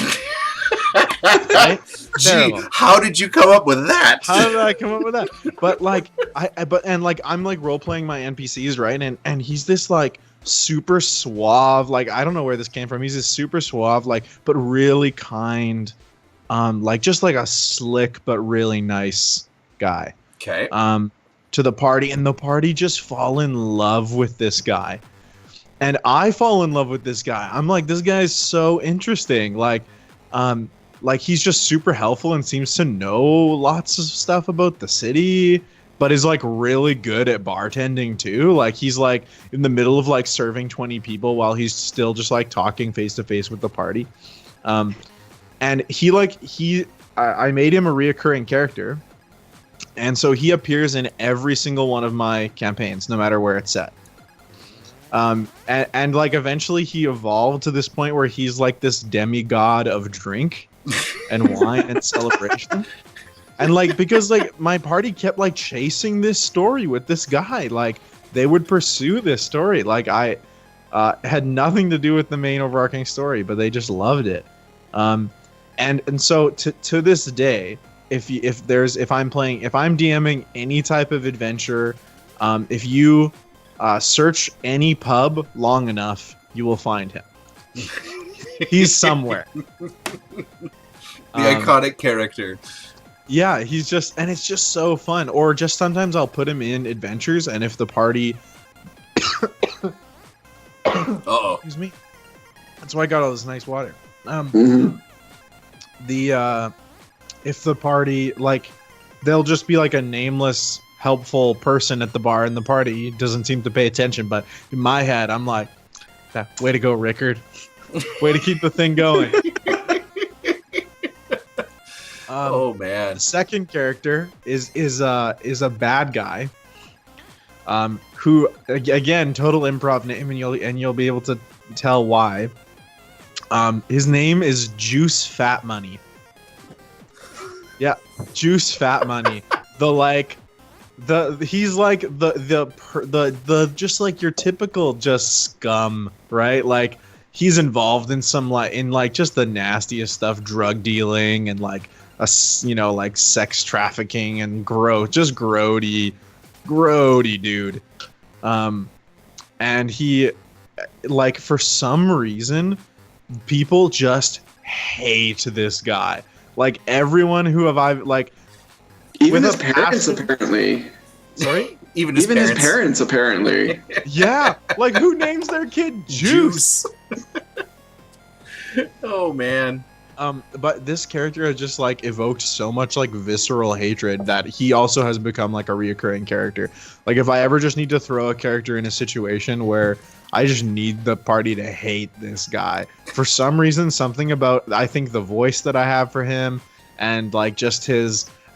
Right? Gee, how did you come up with that? How did I come up with that? But like, I'm like role playing my NPCs, right? And he's this like super suave, like, I don't know where this came from. He's this super suave, like, but really kind, like just like a slick but really nice guy. Okay. To the party, and the party just fall in love with this guy, and I fall in love with this guy. I'm like, this guy is so interesting, like he's just super helpful and seems to know lots of stuff about the city, but is like really good at bartending too. Like, he's like in the middle of like serving 20 people while he's still just like talking face to face with the party. And I made him a reoccurring character. And so he appears in every single one of my campaigns, no matter where it's set. And like eventually he evolved to this point where he's like this demigod of drink and wine and celebration. And like, because like my party kept like chasing this story with this guy, like they would pursue this story. Like I had nothing to do with the main overarching story, but they just loved it. And so to this day, if I'm DMing any type of adventure, if you search any pub long enough, you will find him. He's somewhere. The iconic character. Yeah, he's just, and it's just so fun. Or just sometimes I'll put him in adventures, and if the party excuse me. That's why I got all this nice water. If the party, like, they'll just be like a nameless, helpful person at the bar, and the party doesn't seem to pay attention. But in my head, I'm like, way to go, Rickard. Way to keep the thing going. Oh man. The second character is a bad guy. Who again, total improv name, and you'll be able to tell why. His name is Juice Fat Money. Yeah, Juice Fat Money. He's like the just like your typical just scum, right? Like he's involved in some just the nastiest stuff, drug dealing and like like sex trafficking and grody dude. And he, like, for some reason, people just hate this guy. Like everyone who even his parents apparently. Sorry? Even his parents apparently. Yeah, like who names their kid Juice? Oh man. But this character has just like evoked so much like visceral hatred that he also has become like a reoccurring character. Like if I ever just need to throw a character in a situation where I just need the party to hate this guy, for some reason, something about, I think the voice that I have for him and like just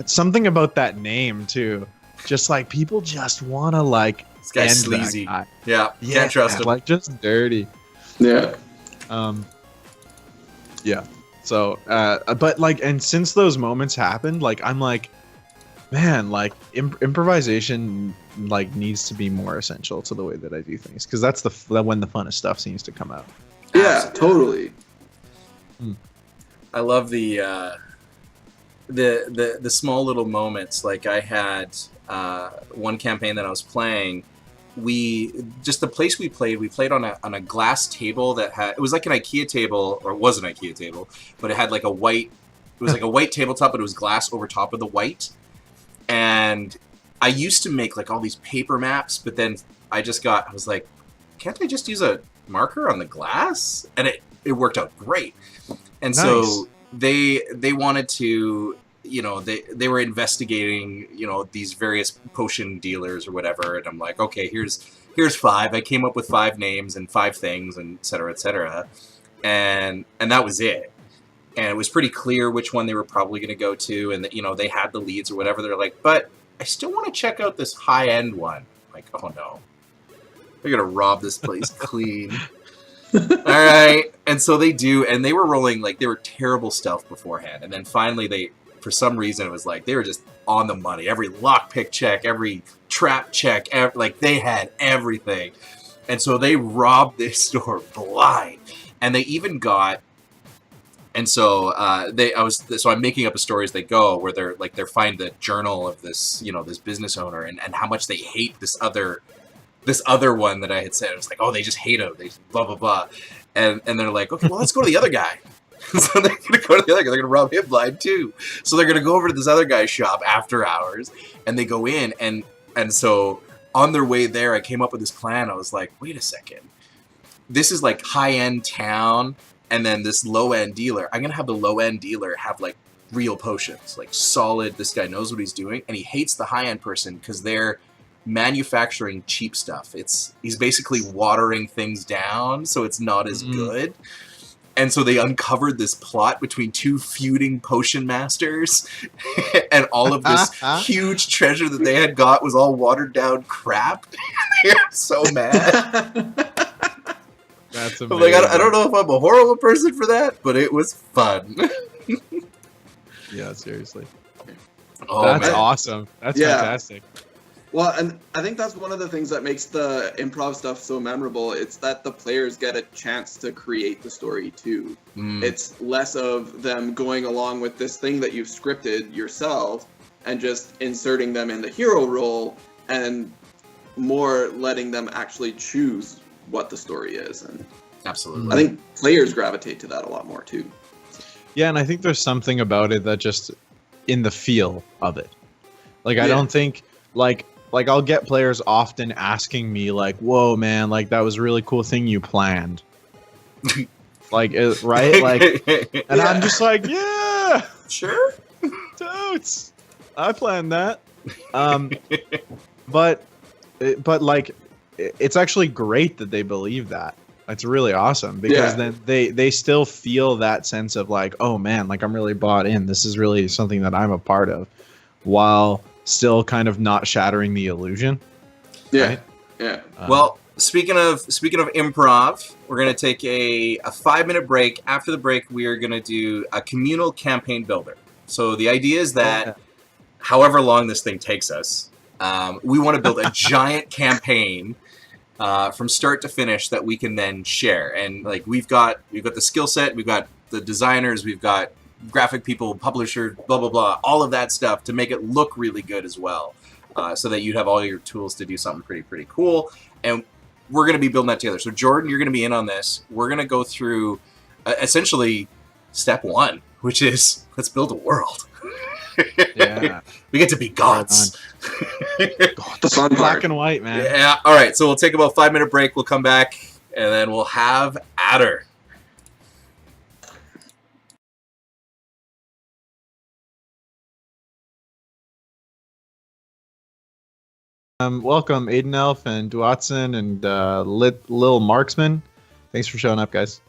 something about that name too. Just like people just want to like this guy's end sleazy. That guy. Yeah, can't trust him. Like just dirty. Yeah. Yeah. So, but like, and since those moments happened, like, I'm like, man, like improvisation like needs to be more essential to the way that I do things, because that's when the funnest stuff seems to come out. Yeah, totally. I love the small little moments. Like I had one campaign that I was playing. The place we played on a glass table that had, it was like an IKEA table, or it was an IKEA table, but it had like a white tabletop, but it was glass over top of the white. And I used to make like all these paper maps, but then I was like, can't I just use a marker on the glass? And it worked out great. And nice. So they wanted to, they were investigating, these various potion dealers or whatever. And I'm like, okay, here's 5. I came up with 5 names and 5 things, and et cetera, et cetera. And that was it. And it was pretty clear which one they were probably going to go to. And, they had the leads or whatever. They're like, but I still want to check out this high-end one. I'm like, oh no, they're going to rob this place clean. All right. And so they do. And they were rolling, like, they were terrible stealth beforehand. And then finally for some reason, it was like they were just on the money. Every lockpick check, every trap check, like they had everything. And so they robbed this store blind. And they even got, and so so I'm making up a story as they go, where they're find the journal of this, this business owner, and how much they hate this other one that I had said. It was like, oh, they just hate him. They blah blah blah. And they're like, okay, well, let's go to the other guy. So they're going to go to the other guy. They're going to rob him blind too. So they're going to go over to this other guy's shop after hours, and they go in, and so on their way there, I came up with this plan. I was like, wait a second. This is like high-end town, and then this low-end dealer. I'm going to have the low-end dealer have like real potions, like solid. This guy knows what he's doing, and he hates the high-end person because they're manufacturing cheap stuff. He's basically watering things down, so it's not as good. And so they uncovered this plot between 2 feuding potion masters, and all of this huge treasure that they had got was all watered down crap. They're so mad. That's amazing. I'm like, I don't know if I'm a horrible person for that, but it was fun. Yeah, seriously. Oh, that's man. awesome. That's fantastic. Well, and I think that's one of the things that makes the improv stuff so memorable. It's that the players get a chance to create the story too. It's less of them going along with this thing that you've scripted yourself and just inserting them in the hero role, and more letting them actually choose what the story is. And Absolutely. I think players gravitate to that a lot more too. Yeah, and I think there's something about it that just in the feel of it. Like I don't think like I'll get players often asking me like, "Whoa, man, like that was a really cool thing you planned." Like right? Like and I'm just like, "Yeah, Sure. totes. I planned that." But like it's actually great that they believe that. It's really awesome because then they still feel that sense of like, oh man, like I'm really bought in. This is really something that I'm a part of, while still kind of not shattering the illusion. Yeah, right? yeah. Well, speaking of improv, we're gonna take a 5-minute break. After the break, we are gonna do a communal campaign builder. So the idea is that however long this thing takes us, we want to build a giant campaign from start to finish that we can then share. And like we've got the skill set, we've got the designers, we've got graphic people, publisher, blah blah blah, all of that stuff to make it look really good as well, so that you'd have all your tools to do something pretty cool. And we're going to be building that together. So Jordan, you're going to be in on this. We're going to go through essentially step 1, which is let's build a world. Yeah. We get to be gods. The fun Black part. and white, man. Yeah. All right. So we'll take about a 5-minute break. We'll come back and then we'll have Adder. Welcome, Aiden Elf and Duatson and Lil Marksman. Thanks for showing up, guys.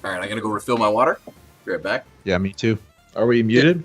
All right. I'm gonna go refill my water. Be right back. Yeah, me too. Are we muted?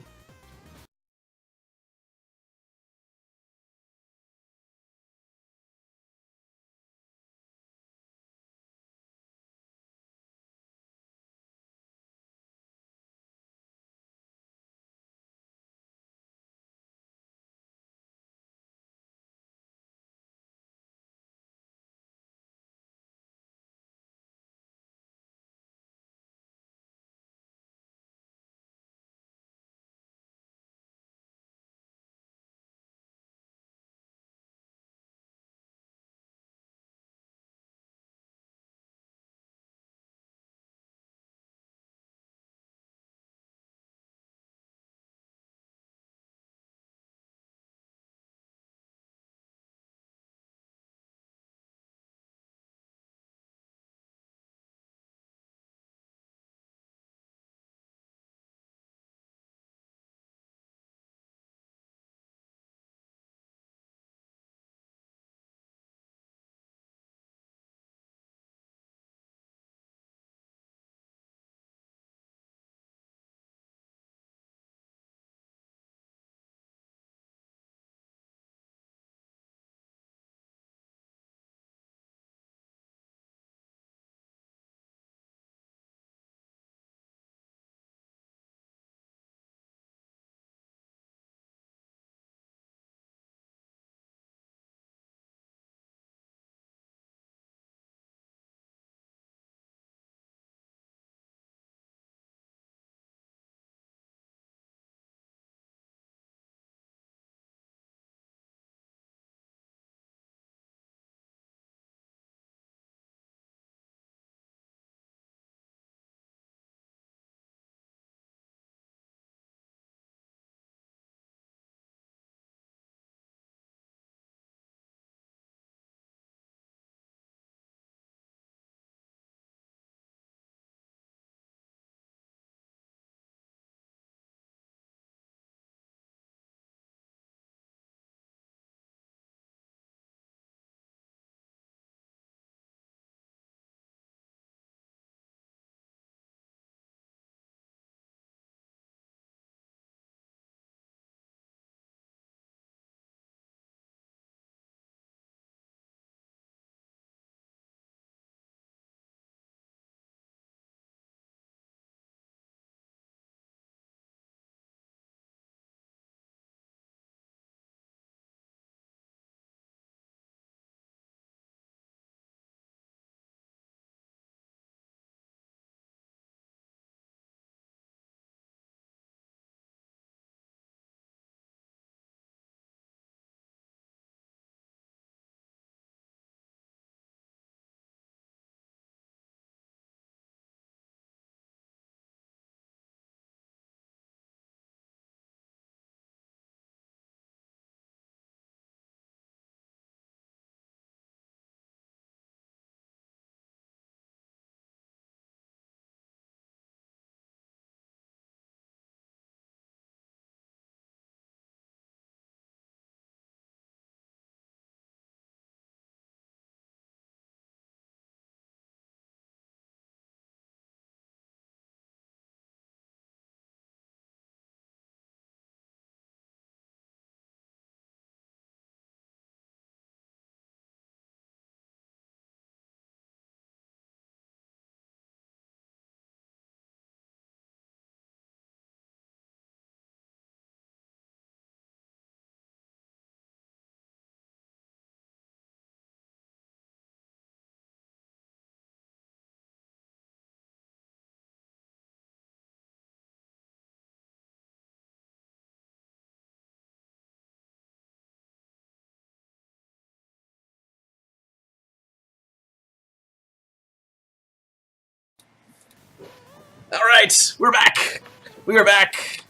All right, we're back. We are back.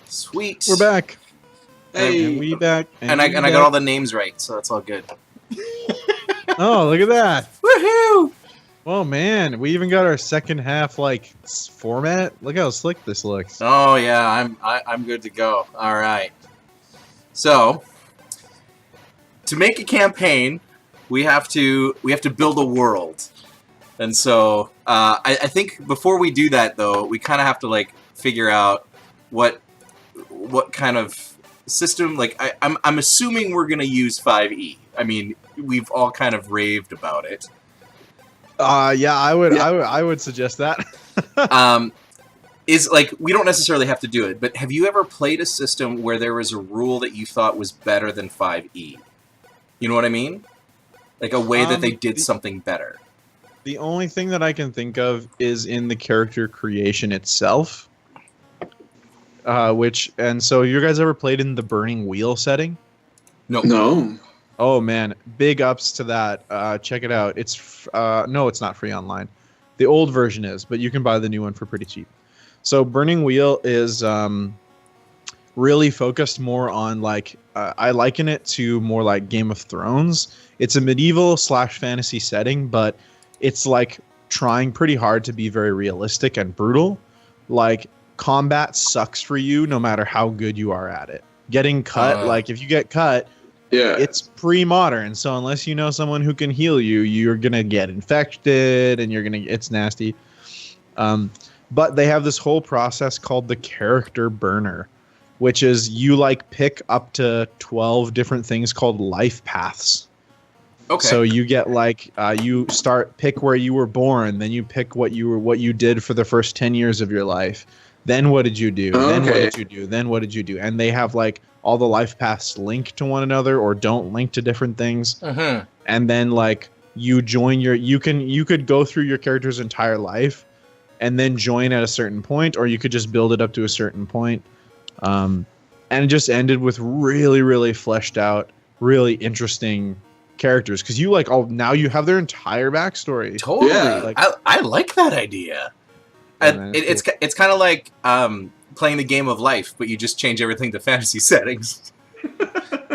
Sweet. We're back. Hey. And we back. And I got all the names right, so that's all good. Oh, look at that. Woohoo! Oh man, we even got our second half like format. Look how slick this looks. Oh yeah, I'm good to go. All right. So, to make a campaign, we have to build a world, and so I think before we do that though, we kind of have to like figure out what kind of system. Like I'm assuming we're gonna use 5e. I mean, we've all kind of raved about it. Yeah, I would suggest that. Is like we don't necessarily have to do it, but have you ever played a system where there was a rule that you thought was better than 5e? You know what I mean? Like a way that they did something better. The only thing that I can think of is in the character creation itself. So you guys ever played in the Burning Wheel setting? No. Oh man, big ups to that. Check it out. It's no, it's not free online. The old version is, but you can buy the new one for pretty cheap. So Burning Wheel is really focused more on like I liken it to more like Game of Thrones. It's a medieval / fantasy setting, but it's like trying pretty hard to be very realistic and brutal. Like combat sucks for you no matter how good you are at it. Getting cut, like if you get cut, yeah, it's pre-modern. So unless you know someone who can heal you, you're gonna get infected and it's nasty. But they have this whole process called the character burner, which is you like pick up to 12 different things called life paths. Okay. So you get like you pick where you were born, then you pick what you did for the first 10 years of your life. Then what did you do? Okay. Then what did you do? Then what did you do? And they have like all the life paths link to one another or don't link to different things. Mm-hmm. And then like you join you could go through your character's entire life and then join at a certain point, or you could just build it up to a certain point. And it just ended with really, really fleshed out, really interesting characters. Because you like now you have their entire backstory. Totally. Yeah. Like, I like that idea. It's kind of like playing the game of life, but you just change everything to fantasy settings.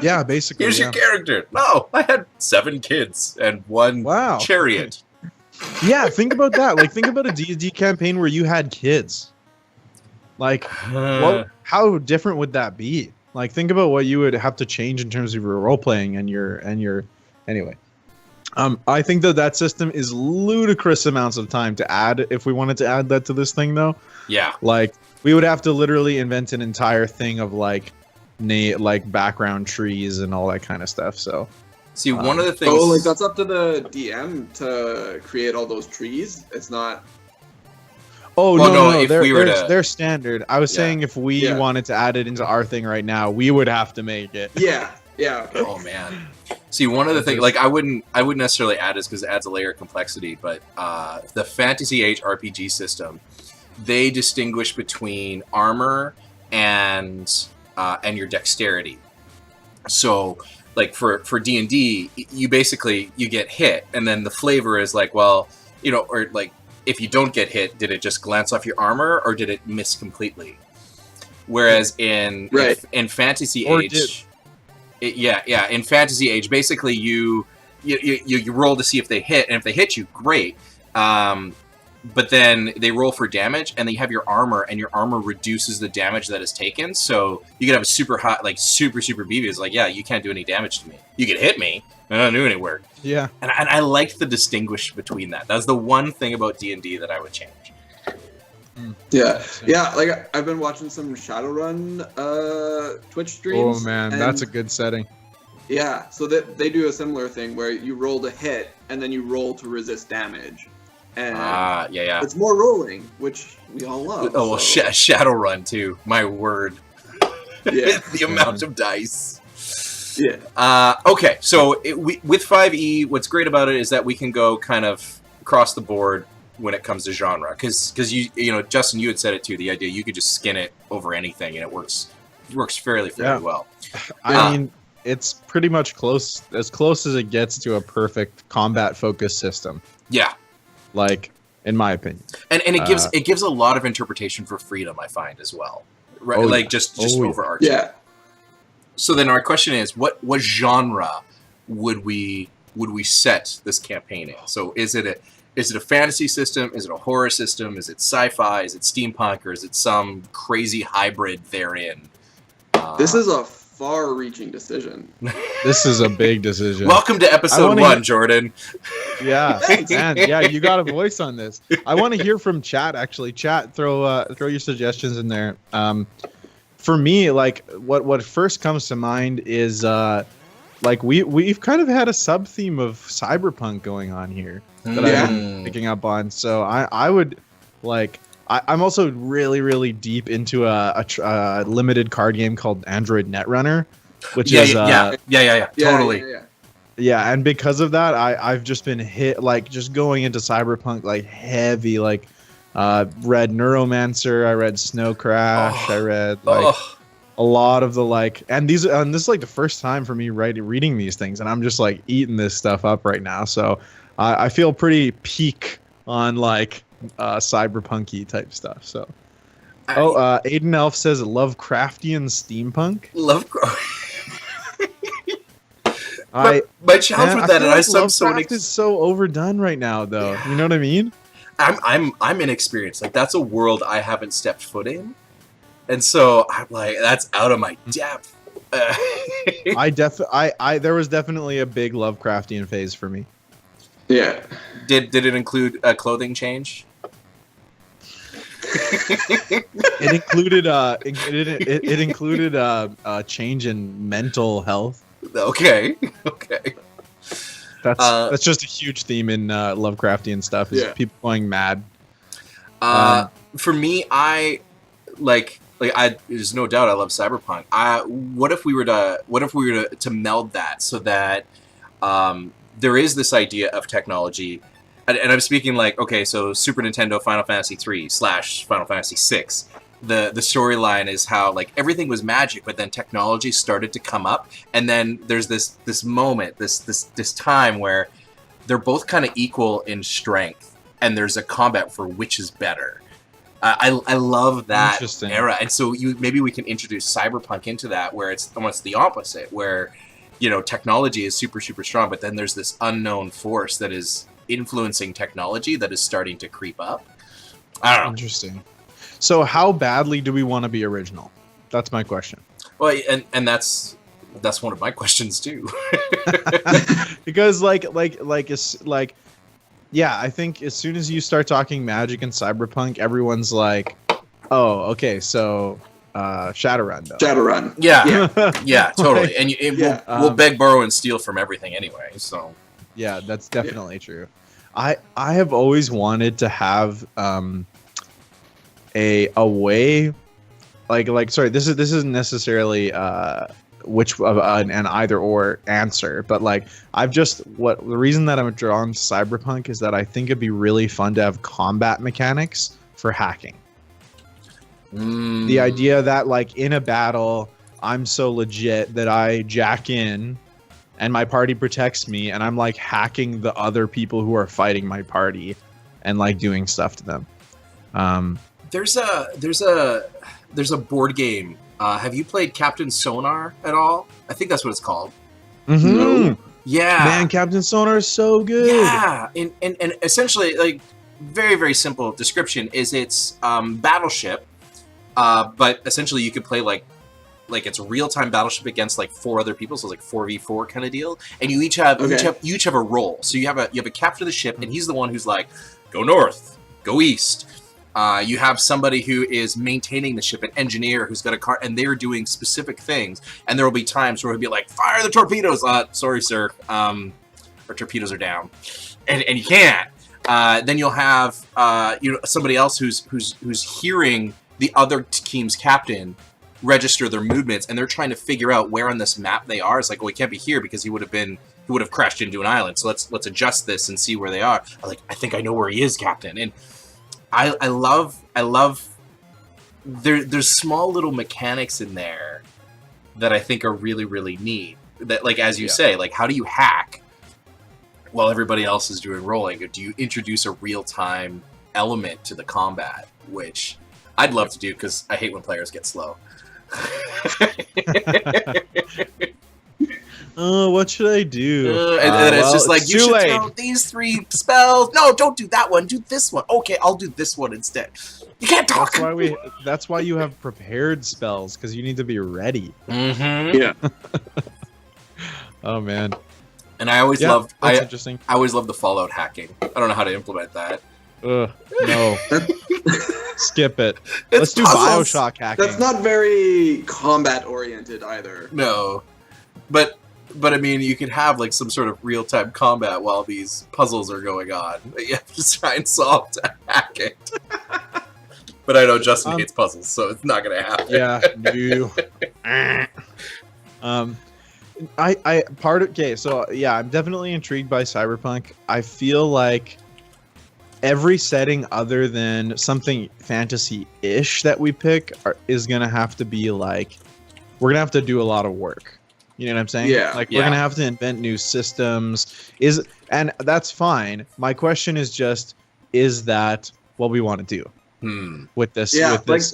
Yeah, basically. Here's your character. No, I had 7 kids and 1 chariot. Yeah, think about that. Like, think about a D&D campaign where you had kids. Like, how different would that be? Like, think about what you would have to change in terms of your role playing and your anyway. I think that system is ludicrous amounts of time to add. If we wanted to add that to this thing, though, yeah, like we would have to literally invent an entire thing of like background trees and all that kind of stuff. So. See, one of the things... Oh, like, that's up to the DM to create all those trees? It's not... Oh, no, they're standard. I was Yeah. saying if we wanted to add it into our thing right now, we would have to make it. Yeah, okay. Oh, man. See, one of the things... Like, I wouldn't necessarily add this because it adds a layer of complexity, but the Fantasy Age RPG system, they distinguish between armor and your dexterity. So... Like for D&D, you get hit, and then the flavor is like, well, you know, or like if you don't get hit, did it just glance off your armor or did it miss completely? Whereas in Fantasy Age, in Fantasy Age, basically you roll to see if they hit, and if they hit you, great. But then they roll for damage, and then you have your armor, and your armor reduces the damage that is taken. So you could have a super hot, like super BB. It's like, yeah, you can't do any damage to me. You could hit me, I don't do any work. Yeah, and I liked the distinguish between that. That's the one thing about D&D that I would change. Yeah. Like I've been watching some Shadowrun Twitch streams. Oh man, that's a good setting. Yeah, so they do a similar thing where you roll to hit, and then you roll to resist damage. And it's more rolling, which we all love. Oh, well, Shadowrun too. My word. Yeah. The amount of dice. Yeah. Okay, so with 5e, what's great about it is that we can go kind of across the board when it comes to genre. Because you know, Justin, you had said it too. The idea you could just skin it over anything, and it works fairly well. I mean, it's pretty much as close as it gets to a perfect combat focused system. Yeah. Like in my opinion. And it gives a lot of interpretation for freedom, I find, as well. Right? Oh, like yeah. just Oh, yeah. overarching. Yeah. So then our question is, what genre would we set this campaign in? So is it a fantasy system? Is it a horror system? Is it sci-fi? Is it steampunk? Or is it some crazy hybrid therein? This is a far-reaching decision. This is a big decision. Welcome to episode 1, Jordan. Yeah, man, yeah, you got a voice on this. I want to hear from chat. Actually, chat, throw your suggestions in there. For me, like what first comes to mind is like we've kind of had a sub theme of cyberpunk going on here that I've been picking up on. So I would like. I'm also really deep into a limited card game called Android Netrunner, which is totally. Yeah, and because of that, I've just been hit like just going into cyberpunk like heavy. Like read Neuromancer, I read Snow Crash, I read like a lot of the like, and this is like the first time for me reading these things, and I'm just like eating this stuff up right now. So I feel pretty peak on like cyberpunky type stuff. So Aiden Elf says Lovecraftian steampunk. My challenge with that, and like Lovecraft is so overdone right now, though. You know what I mean? I'm inexperienced. Like that's a world I haven't stepped foot in, and so I'm like, that's out of my depth. There was definitely a big Lovecraftian phase for me. Yeah. Did it include a clothing change? It included it included a change in mental health. Okay. That's just a huge theme in Lovecraftian stuff. Is people going mad. For me, there's no doubt I love cyberpunk. What if we were to meld that so that there is this idea of technology, and I'm speaking like, okay, so Super Nintendo Final Fantasy 3 / Final Fantasy 6. The storyline is how like everything was magic, but then technology started to come up, and then there's this moment, this time where they're both kind of equal in strength, and there's a combat for which is better. I love that era, and so maybe we can introduce cyberpunk into that, where it's almost the opposite, where technology is super strong, but then there's this unknown force that is influencing technology that is starting to creep up. I don't know. Interesting. So how badly do we want to be original? That's my question. Well, and that's one of my questions too. Because yeah, I think as soon as you start talking magic and cyberpunk, everyone's like, oh, okay, so Shadowrun though. Shadowrun. Yeah, totally. And we'll beg, borrow, and steal from everything anyway. So yeah, that's definitely true. I have always wanted to have a way like sorry, this isn't necessarily which of an either or answer, but like the reason that I'm drawn to cyberpunk is that I think it'd be really fun to have combat mechanics for hacking. The idea that like in a battle I'm so legit that I jack in and my party protects me, and I'm like hacking the other people who are fighting my party and like doing stuff to them. There's a board game. Have you played Captain Sonar at all? I think that's what it's called. Mm-hmm. No. Yeah. Man, Captain Sonar is so good. Yeah. And essentially, like, very, very simple description is it's Battleship, but essentially you could play like it's a real-time Battleship against like 4 other people, so it's like 4v4 kind of deal. And you each have a role. So you have a captain of the ship, and he's the one who's like, go north, go east. You have somebody who is maintaining the ship, an engineer who's got a car, and they're doing specific things. And there will be times where he'll be like, fire the torpedoes! Sorry, sir. Our torpedoes are down. And you can't. Then you'll have somebody else who's hearing the other team's captain register their movements, and they're trying to figure out where on this map they are. It's like, well, he can't be here because he would have crashed into an island. So let's adjust this and see where they are. I think I know where he is, Captain. And I love there's small little mechanics in there that I think are really, really neat. That, like, as you say, like, how do you hack while everybody else is doing rolling? Or do you introduce a real-time element to the combat, which I'd love to do because I hate when players get slow. Oh, what should I do? And it's just like, it's you too should late. throw these 3 spells. No, don't do that one. Do this one. Okay, I'll do this one instead. You can't talk. That's why you have prepared spells, because you need to be ready. Mm-hmm. Yeah. Oh man. And I always loved. That's I interesting. always loved the Fallout hacking. I don't know how to implement that. Ugh, no. Skip it. It's Let's do puzzles. Bioshock hacking. That's not very combat oriented either. No, but I mean, you could have like some sort of real time combat while these puzzles are going on. You have to try and solve to hack it. But I know Justin hates puzzles, so it's not gonna happen. Yeah, no. So yeah, I'm definitely intrigued by Cyberpunk. I feel like every setting other than something fantasy-ish that we pick is gonna have to be like, we're gonna have to do a lot of work. You know what I'm saying? Yeah. Like, we're gonna have to invent new systems. And that's fine. My question is just, is that what we want to do with this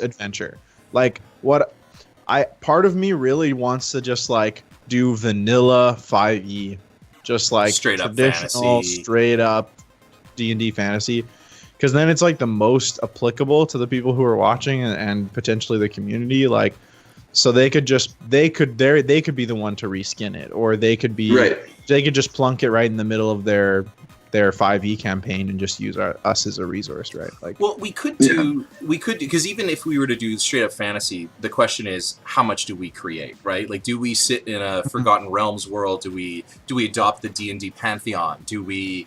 adventure? Like, part of me really wants to just like do vanilla 5e, just like Straight up traditional, fantasy. straight up D&D fantasy, because then it's like the most applicable to the people who are watching and potentially the community. Like, so they could be the one to reskin it, or they could just plunk it right in the middle of their 5e campaign and just use us as a resource, right? Like, well, we could do because even if we were to do straight up fantasy, the question is, how much do we create, right? Like, do we sit in a Forgotten Realms world? Do we adopt the D&D pantheon? Do we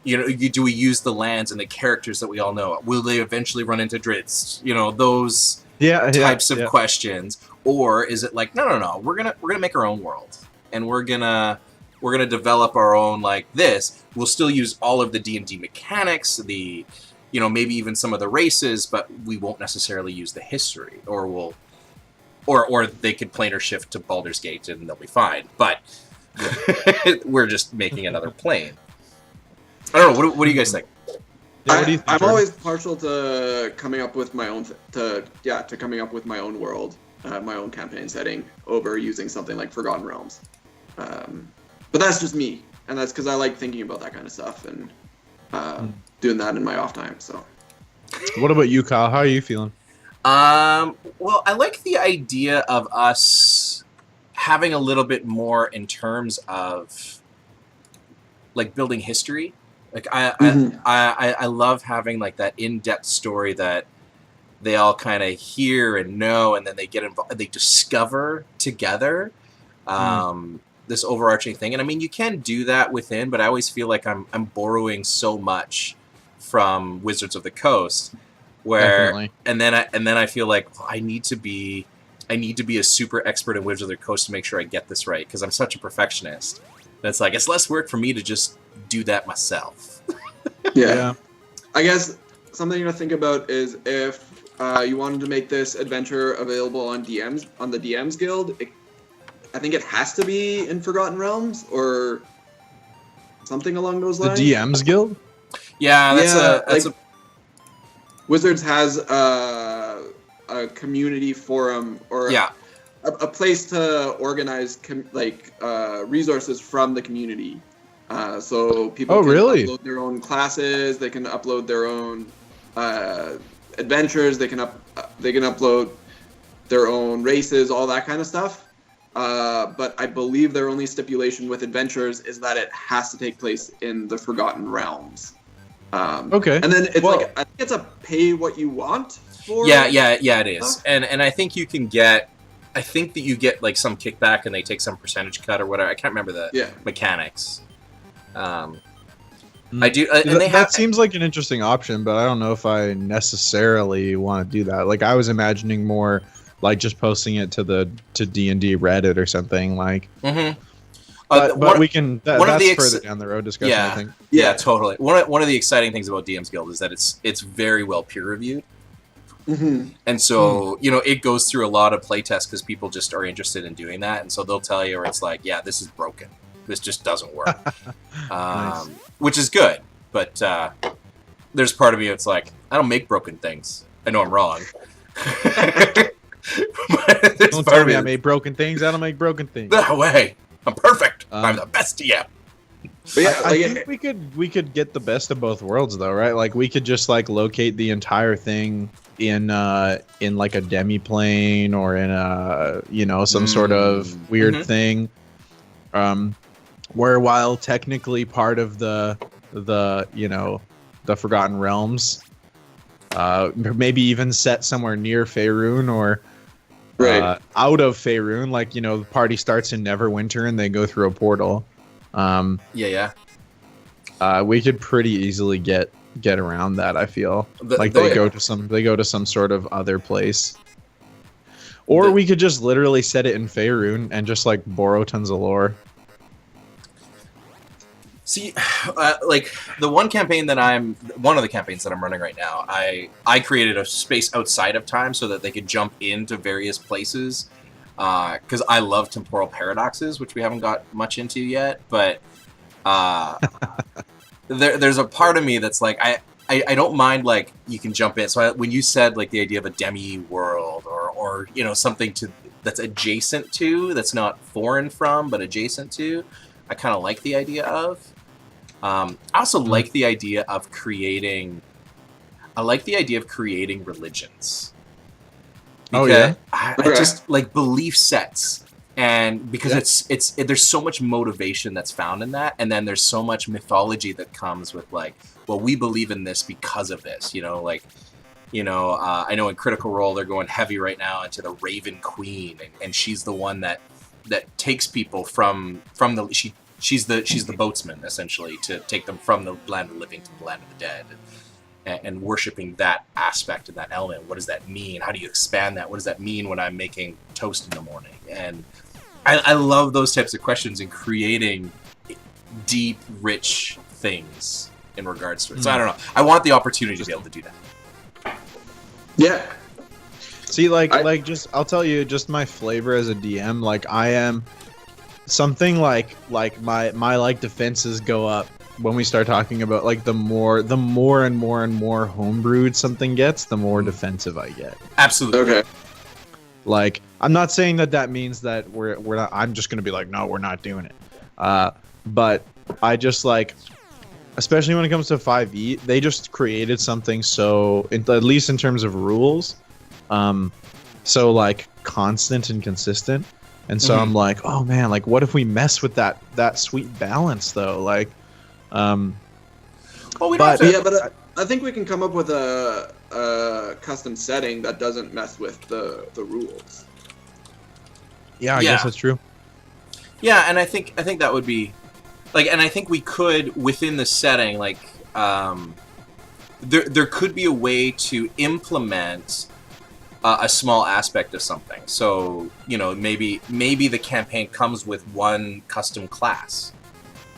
use the lands and the characters that we all know? Will they eventually run into Drizzt? Those types of questions. Or is it like, no, we're gonna make our own world, and we're gonna develop our own, like, this. We'll still use all of the D&D mechanics, maybe even some of the races, but we won't necessarily use the history, or they could planar shift to Baldur's Gate and they'll be fine. But we're just making another plane. I don't know. What do you guys think? Yeah, what do you think, I'm Jordan? always partial to coming up with my own coming up with my own world, my own campaign setting over using something like Forgotten Realms. But that's just me, and that's because I like thinking about that kind of stuff and doing that in my off time. So, what about you, Kyle? How are you feeling? Well, I like the idea of us having a little bit more in terms of like building history. Like I love having like that in-depth story that they all kind of hear and know, and then they get involved, they discover together this overarching thing. And I mean, you can do that within, but I always feel like I'm borrowing so much from Wizards of the Coast, where Definitely. and then I feel like I need to be a super expert in Wizards of the Coast to make sure I get this right, because I'm such a perfectionist. And it's like, it's less work for me to just do that myself. yeah. I guess something to think about is if you wanted to make this adventure available on the DMs Guild, I think it has to be in Forgotten Realms or something along those The lines. DMs Guild? Yeah, that's Wizards has a community forum or a place to organize resources from the community. So people can upload their own classes, they can upload their own adventures, they can upload their own races, all that kind of stuff. But I believe their only stipulation with adventures is that it has to take place in the Forgotten Realms. Okay. And then it's I think it's a pay what you want for. Yeah, it is. And I think you can get. I think that you get like some kickback and they take some percentage cut or whatever. I can't remember the mechanics. I do. And that seems like an interesting option, but I don't know if I necessarily want to do that. Like, I was imagining more like just posting it to D&D Reddit or something like. Mm-hmm. But we can. That's further down the road discussion. Yeah, I think. Yeah, totally. One of the exciting things about DM's Guild is that it's very well peer reviewed. Mm-hmm. And so, it goes through a lot of playtests because people just are interested in doing that. And so they'll tell you, or it's like, yeah, this is broken. This just doesn't work. Nice. Which is good. But there's part of me that's like, I don't make broken things. I know I'm wrong. Don't tell me I made broken things. I don't make broken things. No way. I'm perfect. I'm the best DM. But yeah, I think we could get the best of both worlds though, right? Like we could just like locate the entire thing in like a demi-plane or in a some sort of weird thing, where while technically part of the Forgotten Realms, maybe even set somewhere near Faerun or out of Faerun, like the party starts in Neverwinter and they go through a portal. We could pretty easily get around that. I feel they go to some sort of other place, or we could just literally set it in Faerun and just like borrow tons of lore. See, like one of the campaigns that I'm running right now, I created a space outside of time so that they could jump into various places, because I love temporal paradoxes, which we haven't got much into yet, but there's a part of me that's like, I don't mind, like, you can jump in. So when you said like the idea of a demi world or something that's adjacent to, that's not foreign from but adjacent to, I kind of like the idea of. I also like the idea of creating. I like the idea of creating religions. Because I just like belief sets, and because there's so much motivation that's found in that, and then there's so much mythology that comes with like, well, we believe in this because of this. I know in Critical Role they're going heavy right now into the Raven Queen, and she's the one that takes people from the she's the boatsman essentially, to take them from the land of the living to the land of the dead, and worshiping that aspect and that element. What does that mean? How do you expand that? What does that mean when I'm making toast in the morning? And I love those types of questions and creating deep, rich things in regards to it. So I don't know. I want the opportunity to be able to do that. Yeah. See, I'll tell you, just my flavor as a DM. Like I am something like my like defenses go up when we start talking about like the more and more homebrewed something gets, the more defensive I get. Absolutely. Okay. Like I'm not saying that means that we're not. I'm just gonna be like, no, we're not doing it. But I just like, especially when it comes to 5e, they just created something so, at least in terms of rules, so like constant and consistent. And so I'm like, oh man, like what if we mess with that sweet balance though? Like, well, we don't but I think we can come up with a custom setting that doesn't mess with the rules. Yeah, I guess that's true. Yeah, and I think that would be like, and I think we could, within the setting, like, there could be a way to implement a small aspect of something. So, maybe the campaign comes with one custom class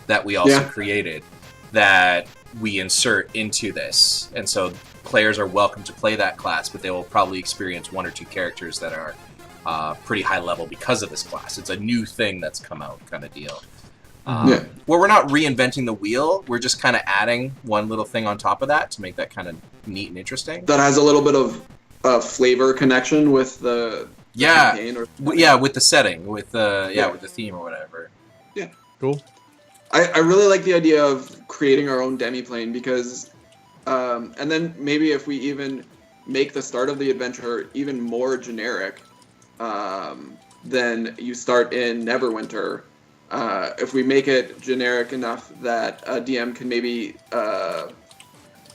that we also created that we insert into this. And so players are welcome to play that class, but they will probably experience one or two characters that are pretty high level because of this class. It's a new thing that's come out kind of deal. Where we're not reinventing the wheel, we're just kind of adding one little thing on top of that to make that kind of neat and interesting. That has a little bit of flavor connection with the campaign with the setting, with with the theme or whatever. Yeah, cool. I really like the idea of creating our own demi-plane because, and then maybe if we even make the start of the adventure even more generic, then you start in Neverwinter. If we make it generic enough that a DM can maybe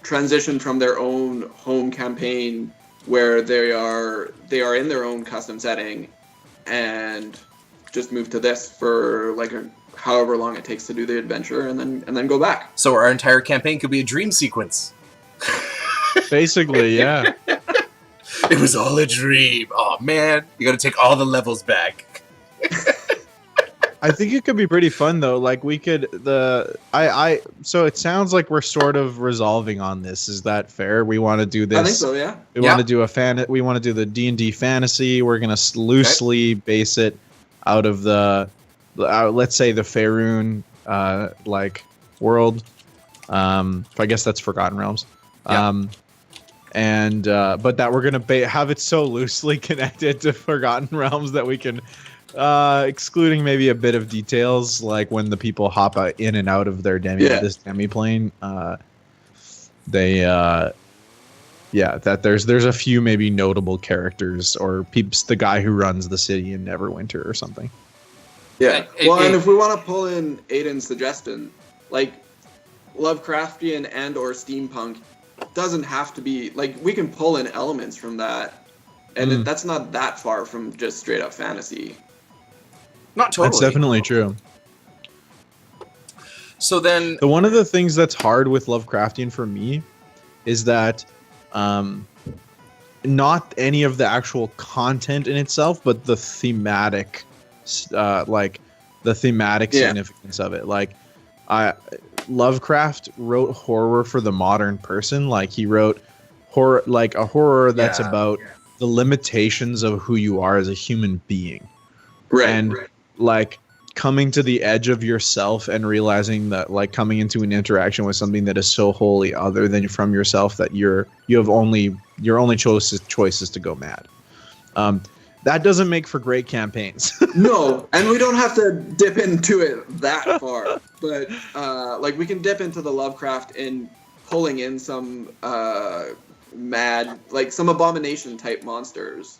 transition from their own home campaign where they are in their own custom setting and just move to this for like however long it takes to do the adventure and then go back. So our entire campaign could be a dream sequence. Basically, yeah. It was all a dream. Oh man, you gotta take all the levels back. I think it could be pretty fun though. Like we could so it sounds like we're sort of resolving on this. Is that fair? We want to do this. I think so, yeah. We want to do we want to do the D&D fantasy. We're going to loosely base it out of let's say the Faerun like world. I guess that's Forgotten Realms. Yeah. And but that we're gonna have it so loosely connected to Forgotten Realms that we can, excluding maybe a bit of details like when the people hop in and out of their this demi-plane, that there's a few maybe notable characters or peeps, the guy who runs the city in Neverwinter or something. Yeah. And if we want to pull in Aiden's suggestion, like Lovecraftian and or steampunk doesn't have to be like, we can pull in elements from that, and that's not that far from just straight up fantasy. Not totally. That's definitely true. So then, one of the things that's hard with Lovecraftian for me is that not any of the actual content in itself, but the thematic, significance of it. Like, Lovecraft wrote horror for the modern person. Like, he wrote horror, like a horror that's about the limitations of who you are as a human being, like coming to the edge of yourself and realizing that, like, coming into an interaction with something that is so wholly other than from yourself that your only choice is to go mad. That doesn't make for great campaigns. No, and we don't have to dip into it that far, but like, we can dip into the Lovecraft in pulling in some mad, like some abomination type monsters.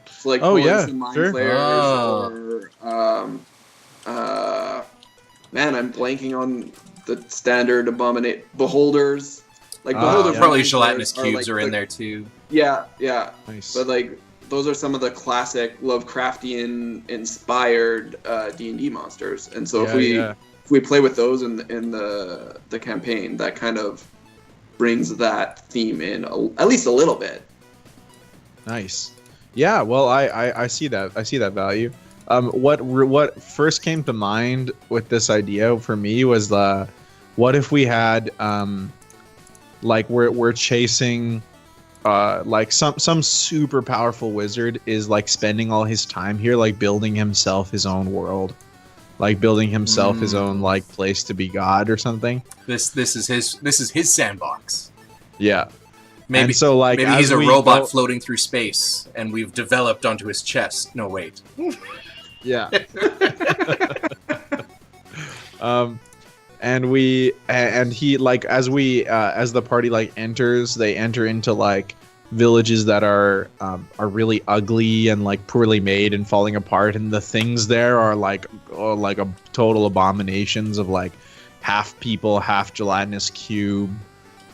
So, like, mind flayers, or man, I'm blanking on the standard beholders. Like, beholders, probably gelatinous cubes are in there too. Yeah. Nice. But like, those are some of the classic Lovecraftian inspired D&D monsters, and so if we play with those in the campaign, that kind of brings that theme in at least a little bit. Nice. Yeah. Well, I see that. I see that value. What first came to mind with this idea for me was what if we had like we're chasing. Like some super powerful wizard is like spending all his time here, like building himself his own world, like building himself his own like place to be god or something. This is his sandbox. Yeah. Maybe maybe he's a robot floating through space, and we've developed onto his chest. No, wait. Yeah. And he, like, as the party like enters, they enter into like villages that are really ugly and like poorly made and falling apart, and the things there are like a total abominations of like half people, half gelatinous cube,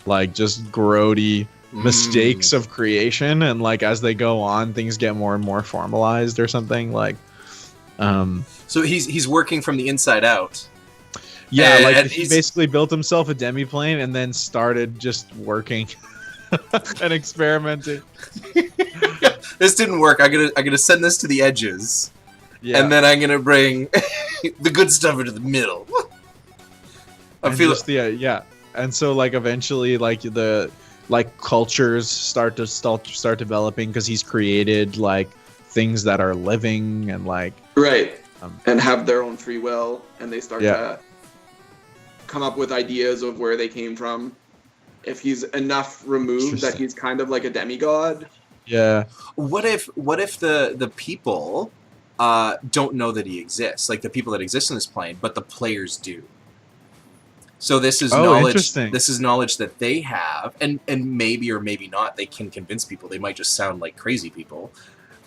like just grody mistakes of creation. And like, as they go on, things get more and more formalized or something, like so he's working from the inside out. Yeah, like he basically built himself a demi-plane and then started just working and experimenting. This didn't work. I'm gonna send this to the edges, and then I'm gonna bring the good stuff into the middle. And so like eventually like the cultures start developing because he's created like things that are living and like and have their own free will, and they start to come up with ideas of where they came from. If he's enough removed that he's kind of like a demigod. Yeah. What if the people don't know that he exists, like the people that exist in this plane, but the players do? So this is knowledge. This is knowledge that they have, and maybe or maybe not, they can convince people. They might just sound like crazy people.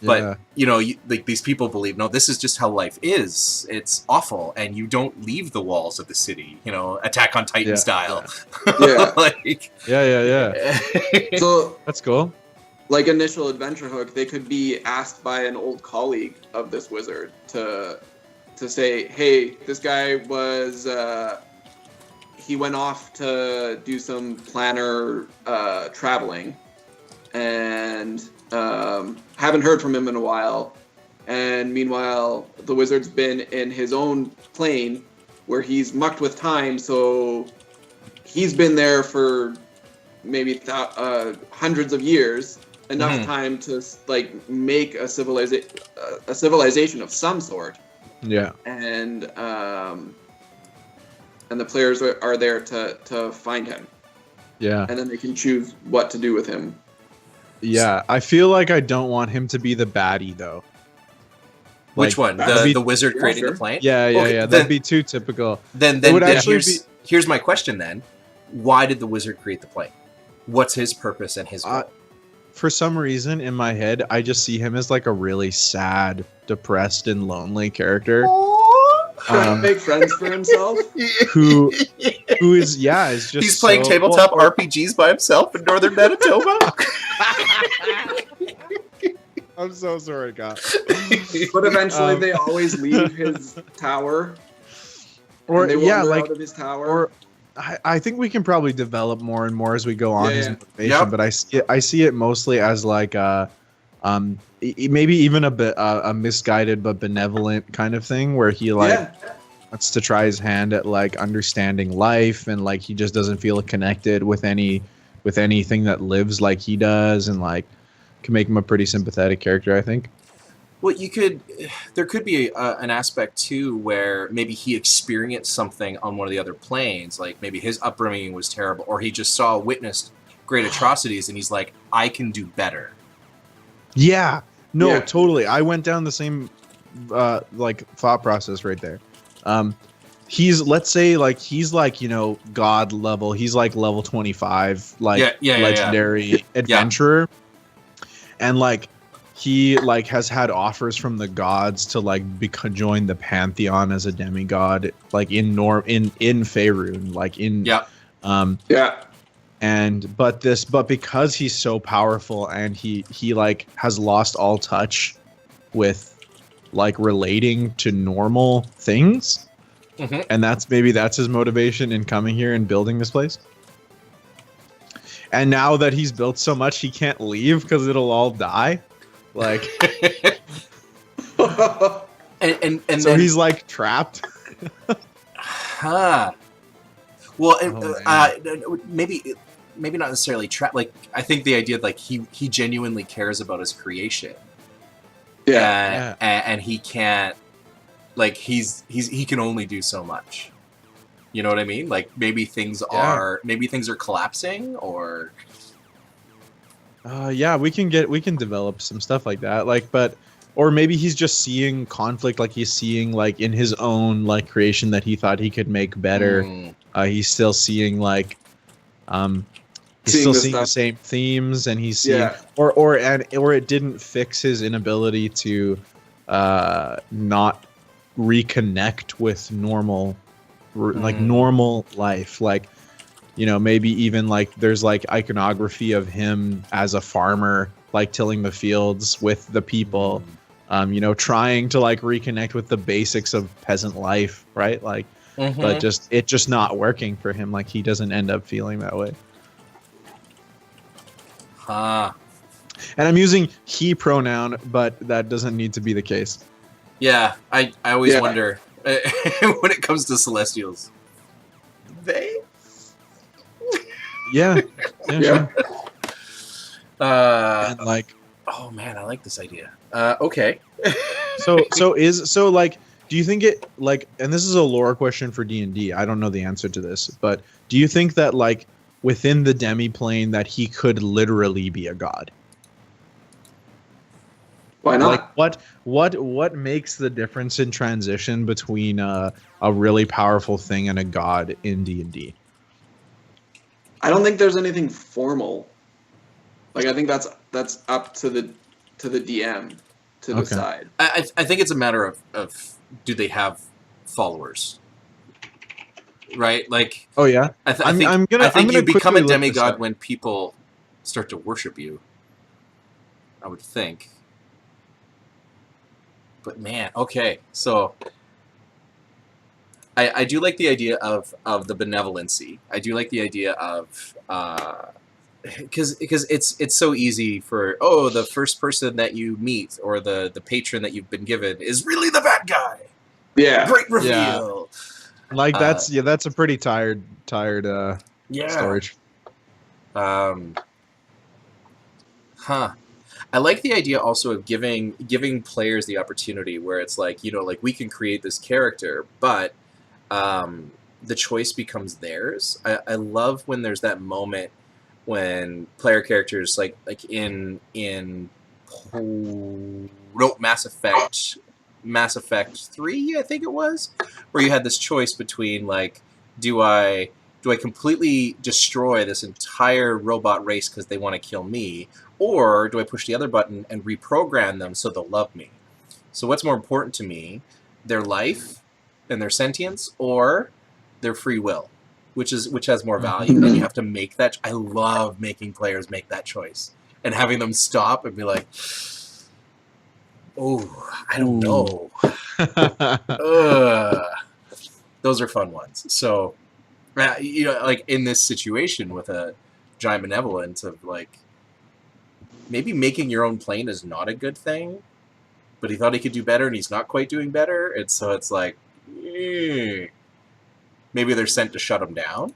But, like these people believe, no, this is just how life is. It's awful, and you don't leave the walls of the city, Attack on Titan style. Yeah. So that's cool. Like initial adventure hook, they could be asked by an old colleague of this wizard to say, hey, this guy was, he went off to do some planner traveling, and haven't heard from him in a while. And meanwhile, the wizard's been in his own plane where he's mucked with time, so he's been there for maybe hundreds of years, enough time to like make a civilization of some sort. Yeah. And the players are there to find him. Yeah. and then they can choose what to do with him. Yeah, I feel like I don't want him to be the baddie though. Which Like, one? that'd be- The wizard Yeah, creating sure. the plane? Yeah, Okay, that'd then- be too typical. Then It would actually here's my question then. Why did the wizard create the plane? What's his purpose and his goal? For some reason in my head, I just see him as like a really sad, depressed, and lonely character Trying to make friends for himself. who is just He's playing so- tabletop well, RPGs by himself in northern Manitoba. I'm so sorry, God. But eventually, Um, they always leave his tower. Or and they yeah, wander like out of his tower. or I think we can probably develop more and more as we go on Yeah, his yeah. motivation. Yep. But I see it mostly as like maybe even a bit a misguided but benevolent kind of thing where he like yeah, wants to try his hand at like understanding life, and like he just doesn't feel connected with anything that lives like he does, and like can make him a pretty sympathetic character, I think. Well, there could be an aspect too where maybe he experienced something on one of the other planes, like maybe his upbringing was terrible, or he just witnessed great atrocities, and he's like, I can do better. Yeah. No, Yeah. totally. I went down the same like thought process right there. He's let's say like he's like, you know, god level. He's like level 25 like Yeah. legendary adventurer. And like he like has had offers from the gods to like join the pantheon as a demigod like in Faerun, like in Yeah. yeah. but because he's so powerful and he like has lost all touch with like relating to normal things, Mhm. and that's his motivation in coming here and building this place. And now that he's built so much, he can't leave because it'll all die. Like, and so then, he's like trapped. huh. Well, Oh, maybe not necessarily trap. Like, I think the idea like he genuinely cares about his creation. Yeah. And he can't, like, he can only do so much. You know what I mean? Like, maybe things are collapsing, or Yeah, we can develop some stuff like that. Like, or maybe he's just seeing conflict, like he's seeing like in his own like creation that he thought he could make better. He's still seeing like, he's Seeing still the seeing the stuff. same themes, and he's seeing, Yeah. or it didn't fix his inability to, not reconnect with normal, like normal life, like. You know, maybe even like there's like iconography of him as a farmer, like tilling the fields with the people, you know, trying to like reconnect with the basics of peasant life, right? Like, but just not working for him. Like he doesn't end up feeling that way. huh. And I'm using he pronoun, but that doesn't need to be the case. Yeah, I always Yeah. wonder when it comes to Celestials. They? Yeah, Yeah. sure. Uh, And like, oh man, I like this idea. Okay. so like, do you think it like, and this is a lore question for D&D, I don't know the answer to this, but do you think that like within the demi-plane that he could literally be a god? Why not? Like what makes the difference in transition between a really powerful thing and a god in D&D? I don't think there's anything formal. Like I think that's up to the DM to Okay. decide. I think it's a matter of do they have followers, right? Like, Oh yeah, I think I'm gonna you become a quickly look this demigod up. when people start to worship you. I would think. But man, okay, so I do like the idea of the benevolency. I do like the idea of because it's so easy for the first person that you meet or the patron that you've been given is really the bad guy. Yeah. Great reveal. Like that's a pretty tired Yeah. storage. I like the idea also of giving players the opportunity where it's like, you know, like we can create this character, but the choice becomes theirs. I love when there's that moment when player characters like Mass Effect 3, I think it was, where you had this choice between like, do I completely destroy this entire robot race because they want to kill me, or do I push the other button and reprogram them so they'll love me? So what's more important to me, their life and their sentience, or their free will, which has more value? And you have to make that. I love making players make that choice and having them stop and be like, oh, I don't know. Those are fun ones. So, like in this situation with a giant benevolence of like, maybe making your own plane is not a good thing, but he thought he could do better and he's not quite doing better. And so it's like, maybe they're sent to shut him down.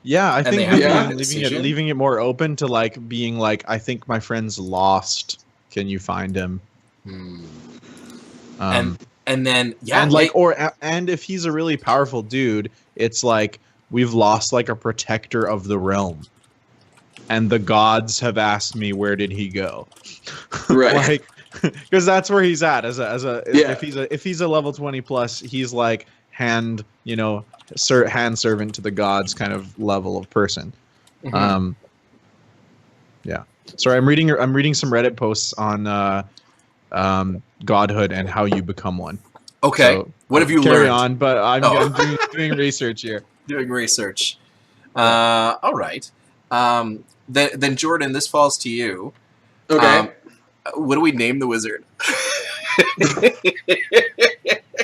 Yeah, I think maybe leaving it more open to like being like, I think my friend's lost. Can you find him? And then and if he's a really powerful dude, it's like we've lost like a protector of the realm, and the gods have asked me where did he go, right? Like, because that's where he's at if he's a level 20 plus, he's like hand servant to the gods kind of level of person. Yeah. Sorry, I'm reading some Reddit posts on godhood and how you become one. Okay. So, what have you learned? Carry on, but I'm doing research here. Doing research. All right. Then Jordan, this falls to you. Okay. What do we name the wizard?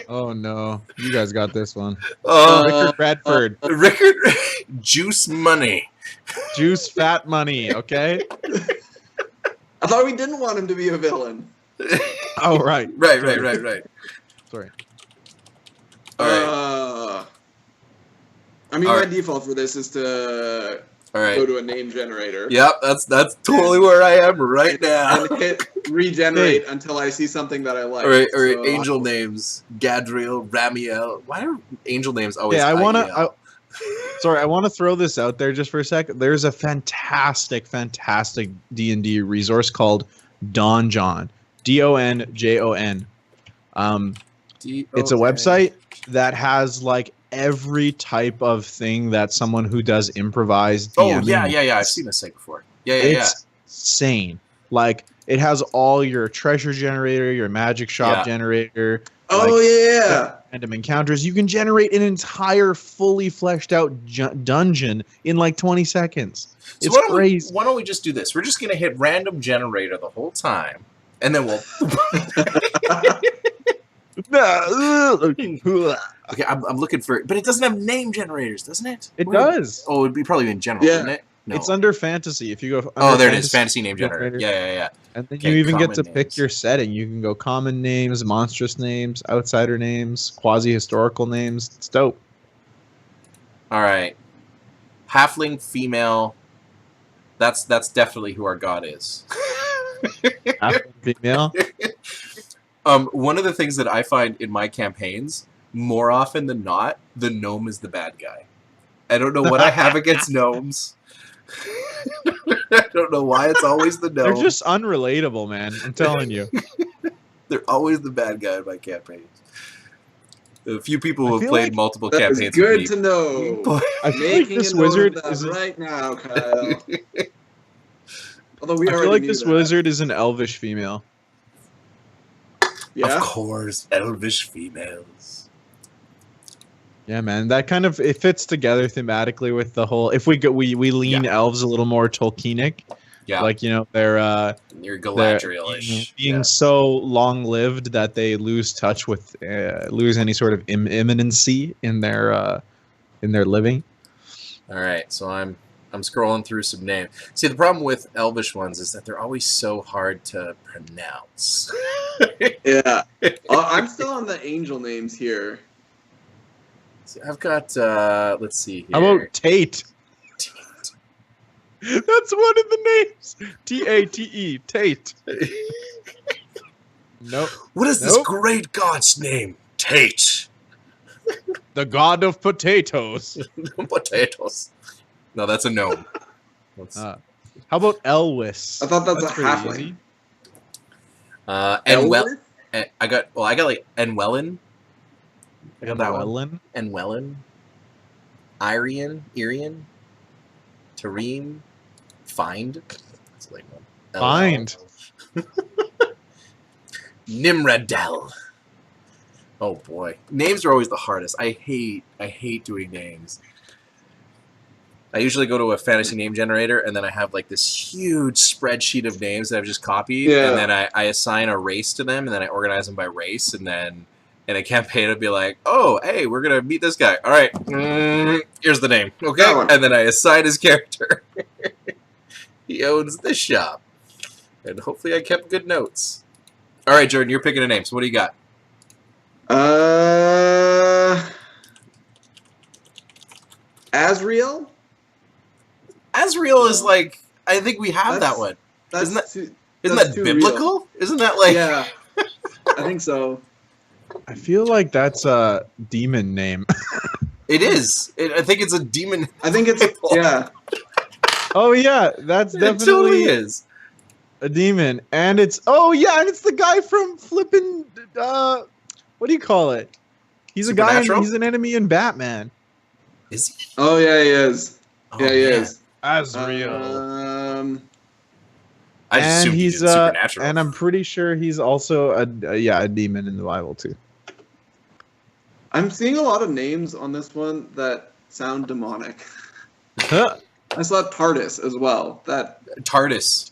Oh no, you guys got this one. Rickard Bradford. Rickard Juice Money. Juice Fat Money. Okay. I thought we didn't want him to be a villain. Oh right. Right. Sorry. All right. I mean, my default for this is to go to a name generator. Yep, that's totally where I am right now. And hit regenerate until I see something that I like. Or angel names: Gadriel, Ramiel. Why are angel names always? Yeah, I want to throw this out there just for a sec. There's a fantastic D&D resource called Donjon. DONJON. It's a website that has like every type of thing that someone who does improvised DMing. Oh yeah. I've seen this site before. It's insane. Like it has all your treasure generator, your magic shop generator. Random encounters. You can generate an entire fully fleshed out dungeon in like 20 seconds. So it's crazy. Why don't we just do this? We're just gonna hit random generator the whole time, and then we'll. Okay, I'm looking for it, but it doesn't have name generators, doesn't it? It does. Oh, it'd be probably in general, wouldn't it? No. It's under fantasy. If you go, there it is, fantasy name generator. Yeah. And then you even get to pick your setting. You can go common names, monstrous names, outsider names, quasi-historical names. It's dope. All right, halfling female. That's definitely who our god is. Halfling female. One of the things that I find in my campaigns, more often than not, the gnome is the bad guy. I don't know what I have against gnomes. I don't know why it's always the gnome. They're just unrelatable, man. I'm telling you. They're always the bad guy in my campaigns. A few people who have played multiple campaigns. That's good to know. I feel like this wizard is right now, Kyle. Although I feel like this wizard is an elvish female. Yeah? Of course, elvish females. Yeah, man, that kind of it fits together thematically with the whole. If we lean elves a little more Tolkienic. Yeah, like they're you're Galadriel-ish, being so long lived that they lose touch with lose any sort of imminency in their living. All right, so I'm scrolling through some names. See, the problem with elvish ones is that they're always so hard to pronounce. Yeah, I'm still on the angel names here. See, I've got let's see here. How about Tate? That's one of the names. Tate. Tate. Nope. What is this great god's name? Tate. The god of potatoes. Potatoes. No, that's a gnome. How about Elwis? I thought that's a pretty halfling. easy. Elwith? I got like Enwellin. I got that one. Enwellin? Enwellin. Irian. Tareem. Find. That's a lame one. Find. Nimradel. Oh boy, names are always the hardest. I hate doing names. I usually go to a fantasy name generator, and then I have like this huge spreadsheet of names that I've just copied, and then I assign a race to them, and then I organize them by race, and then in a campaign it'll be like, oh, hey, we're gonna meet this guy. All right, here's the name, okay, and then I assign his character. He owns this shop, and hopefully I kept good notes. All right, Jordan, you're picking a name. So what do you got? Azriel? Azriel is like, I think we have that one. Isn't that biblical? Real. Isn't that like... Yeah, I think so. I feel like that's a demon name. It is. I think it's a demon. I think it's, yeah. Oh yeah, that's definitely It totally is. a demon. And it's, oh yeah, and it's the guy from flipping, what do you call it? He's a guy, he's an enemy in Batman. Is he? Oh yeah, he is. Oh, yeah, he is. Azriel. I just assumed he's supernatural. And I'm pretty sure he's also a demon in the Bible too. I'm seeing a lot of names on this one that sound demonic. Huh. I saw TARDIS as well. TARDIS.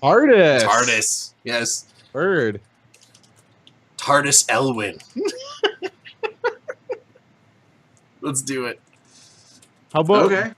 Yes. Word. TARDIS Elwin. Let's do it. How about Vega?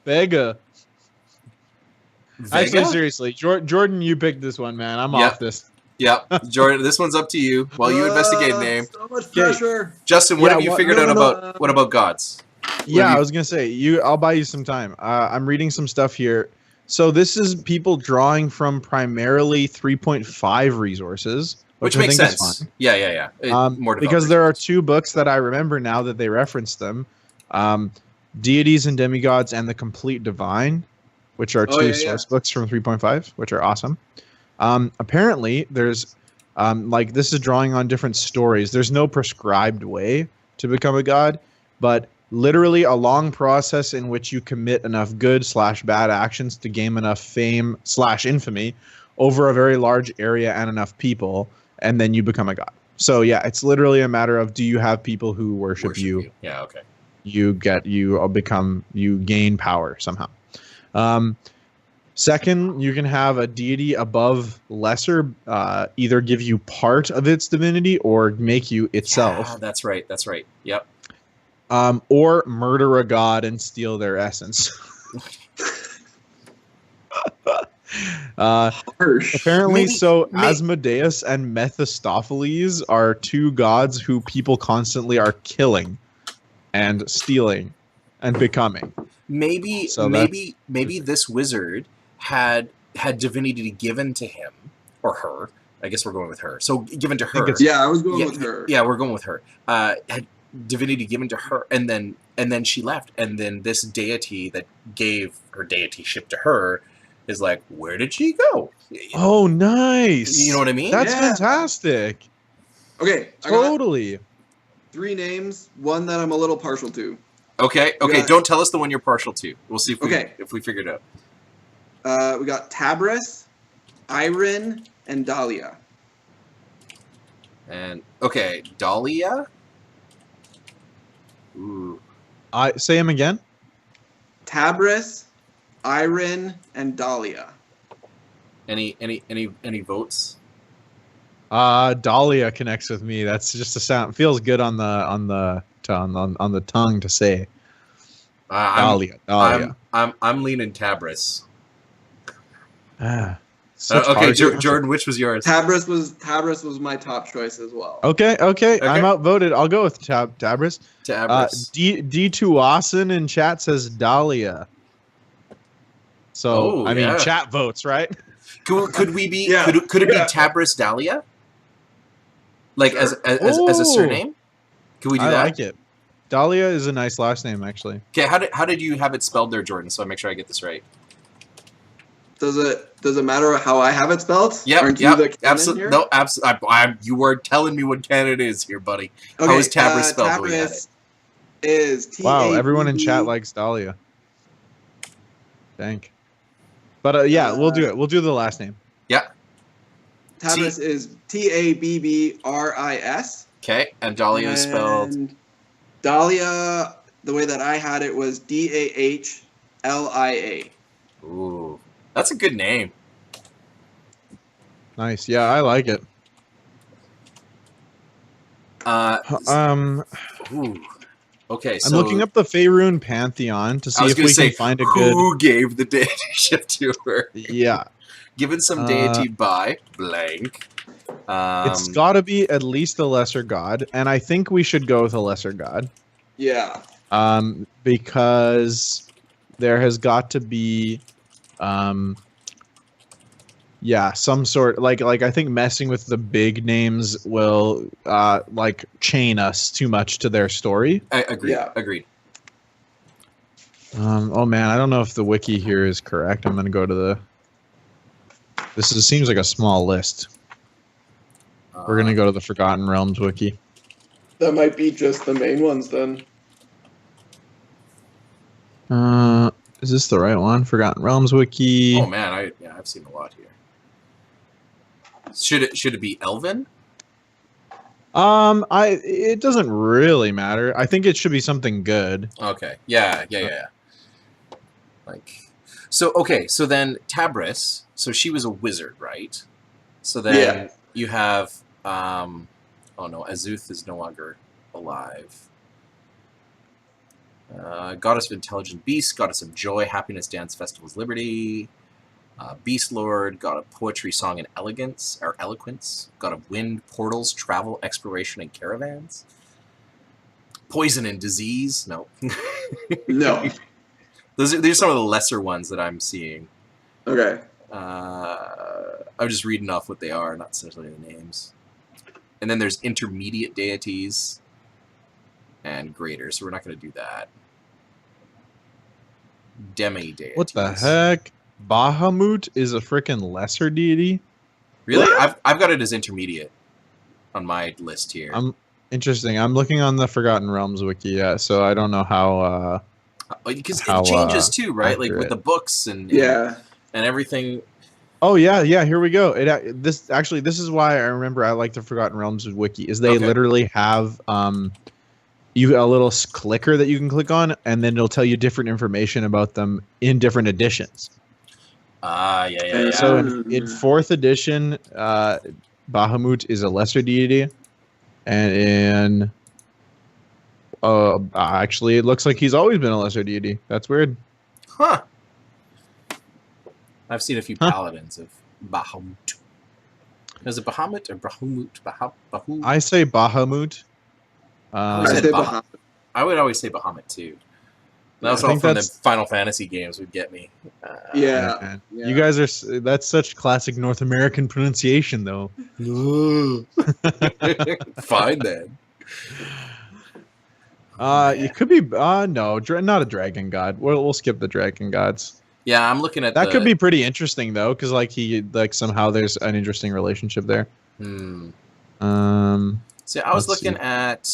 Vega? Actually, seriously, Jordan, you picked this one, man. I'm off this. Yep, Jordan, this one's up to you. While you investigate name. So much pressure. Justin, what have you figured out about what about gods? Yeah, I was gonna say I'll buy you some time. I'm reading some stuff here. So this is people drawing from primarily 3.5 resources, which I makes think sense. is fine. Yeah. More because there are two books that I remember now that they reference them. Deities and Demigods and the Complete Divine, which are two source books from 3.5, which are awesome. Apparently, there's like this is drawing on different stories. There's no prescribed way to become a god, but literally a long process in which you commit enough good/bad actions to gain enough fame/infamy over a very large area and enough people, and then you become a god. So yeah, it's literally a matter of, do you have people who worship you? Yeah, okay. You gain power somehow. Second, you can have a deity above lesser either give you part of its divinity or make you itself. Yeah, that's right. Yep. Or murder a god and steal their essence. Apparently, Asmodeus and Mephistopheles are two gods who people constantly are killing and stealing and becoming. Maybe this wizard had divinity given to him or her. I guess we're going with her. So given to her. I was going with her. Yeah, we're going with her. Had divinity given to her, and then she left, and then this deity that gave her deityship to her is like, where did she go? Oh, nice. You know what I mean? That's fantastic. Okay, totally. 3 names, one that I'm a little partial to. Okay. Don't tell us the one you're partial to. We'll see if we figure it out. We got Tabris, Irin, and Dahlia. And Dahlia. Ooh. Say him again. Tabris, Irin, and Dahlia. Any votes? Dahlia connects with me. That's just a sound. Feels good on the tongue to say. Dahlia. I'm leaning Tabris. Okay, Jordan, which was yours? Tabris was my top choice as well. Okay. I'm outvoted. I'll go with Tabris. D2Asen in chat says Dahlia. So chat votes, right? Could we be? Could it be Tabris Dahlia? Like as a surname? Can we do I that? like it. Dahlia is a nice last name, actually. Okay, how did you have it spelled there, Jordan? So I make sure I get this right. Does it matter how I have it spelled? Yep, Aren't you the canon absolutely. here? No, absolutely. You were telling me what canon it is here, buddy. Okay, How is Tabris spelled? We had Tabris is T. Wow, everyone in chat likes Dahlia. Thank. But yeah, we'll do it. We'll do the last name. Yeah. Tabris is Tabbris. Okay, and Dahlia is spelled. And Dahlia, the way that I had it was Dahlia. Ooh, that's a good name. Nice. Yeah, I like it. Ooh. Okay, so I'm looking up the Faerun Pantheon to see if we can find a good. Who gave the deity ship to her? Yeah, Given some deity by blank. it's got to be at least a lesser god, and I think we should go with a lesser god. Yeah. Because there has got to be, yeah, some sort like I think messing with the big names will like chain us too much to their story. I agree. Yeah. Agreed. Oh man, I don't know if the wiki here is correct. I'm gonna go to the. Seems like a small list. We're gonna go to the Forgotten Realms wiki. That might be just the main ones then. Is this the right one? Forgotten Realms wiki. Oh man, I've seen a lot here. Should it be Elven? It doesn't really matter. I think it should be something good. Okay. Yeah. Like, so then Tabris. So she was a wizard, right? So then you have, oh no, Azuth is no longer alive. Goddess of intelligent beasts, goddess of joy, happiness, dance, festivals, liberty. Beast Lord, god of poetry, song, and eloquence. God of wind, portals, travel, exploration, and caravans. Poison and disease, no. No. These are some of the lesser ones that I'm seeing. Okay. I'm just reading off what they are, not necessarily the names. And then there's intermediate deities and greater, so we're not going to do that. Demi-deities. What the heck? Bahamut is a freaking lesser deity? Really? I've got it as intermediate on my list here. Interesting. I'm looking on the Forgotten Realms wiki, yeah, so I don't know how... because it changes too, right? accurate. Like with the books and everything. Oh yeah, here we go. This is why I remember I like the Forgotten Realms wiki. Is they literally have you a little clicker that you can click on, and then it'll tell you different information about them in different editions. Yeah. So in fourth edition, Bahamut is a lesser deity, and in actually it looks like he's always been a lesser deity. That's weird. Huh. I've seen a few paladins of Bahamut. Is it Bahamut or Bahamut? Bahamut? I say Bahamut. I say Bahamut. I would always say Bahamut too. That's all from the Final Fantasy games would get me. Yeah. You guys are. That's such classic North American pronunciation, though. Fine then. It could be. No, not a dragon god. We'll skip the dragon gods. Yeah, I'm looking at that. Could be pretty interesting though, because somehow there's an interesting relationship there. See, I was looking at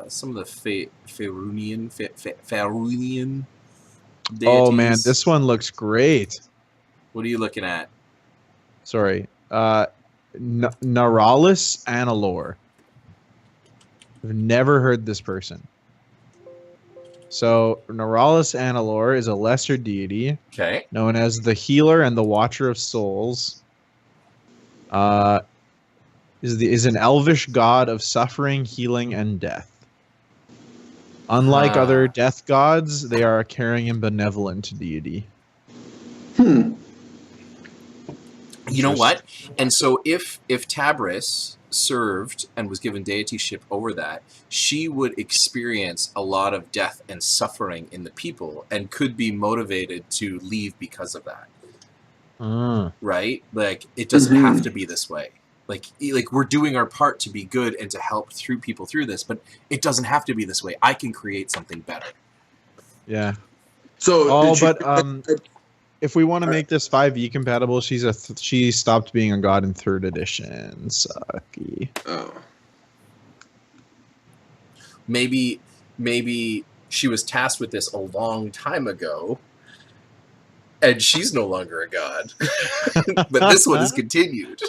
some of the Faerunian deities. Oh man, this one looks great. What are you looking at? Sorry, Naralis Analor. I've never heard this person. So, Naralis Analor is a lesser deity, known as the Healer and the Watcher of Souls. Is an elvish god of suffering, healing, and death. Unlike other death gods, they are a caring and benevolent deity. You know what? And so if Tabris served and was given deityship over that, she would experience a lot of death and suffering in the people and could be motivated to leave because of that. Right? Like, it doesn't have to be this way. like we're doing our part to be good and to help through people through this, but it doesn't have to be this way. I can create something better. Yeah. So, if we want to make this 5e compatible, she stopped being a god in 3rd edition. Sucky. Oh. Maybe she was tasked with this a long time ago, and she's no longer a god. But this one is continued.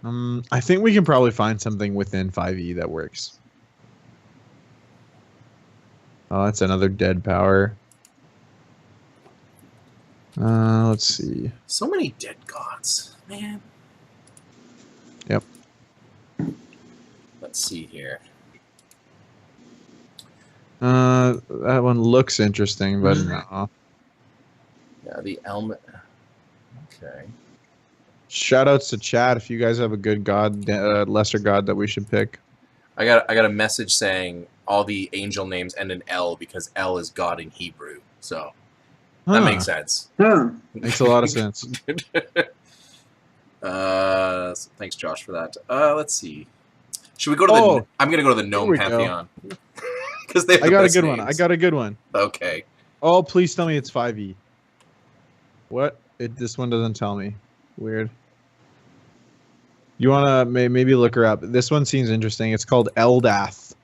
I think we can probably find something within 5e that works. Oh, that's another dead power. Let's see. So many dead gods, man. Yep. Let's see here. That one looks interesting, but no. Yeah, the Elm. Okay. Shoutouts to chat if you guys have a good god, lesser god that we should pick. I got a message saying all the angel names end in L because L is God in Hebrew. So that makes sense. Makes a lot of sense. Thanks, Josh, for that. Let's see. Should we go to the? I'm gonna go to the Gnome Pantheon because they. I got a good one. I got a good one. Okay. Oh, please tell me it's 5e. What? This one doesn't tell me. Weird. You wanna maybe look her up? This one seems interesting. It's called Eldath,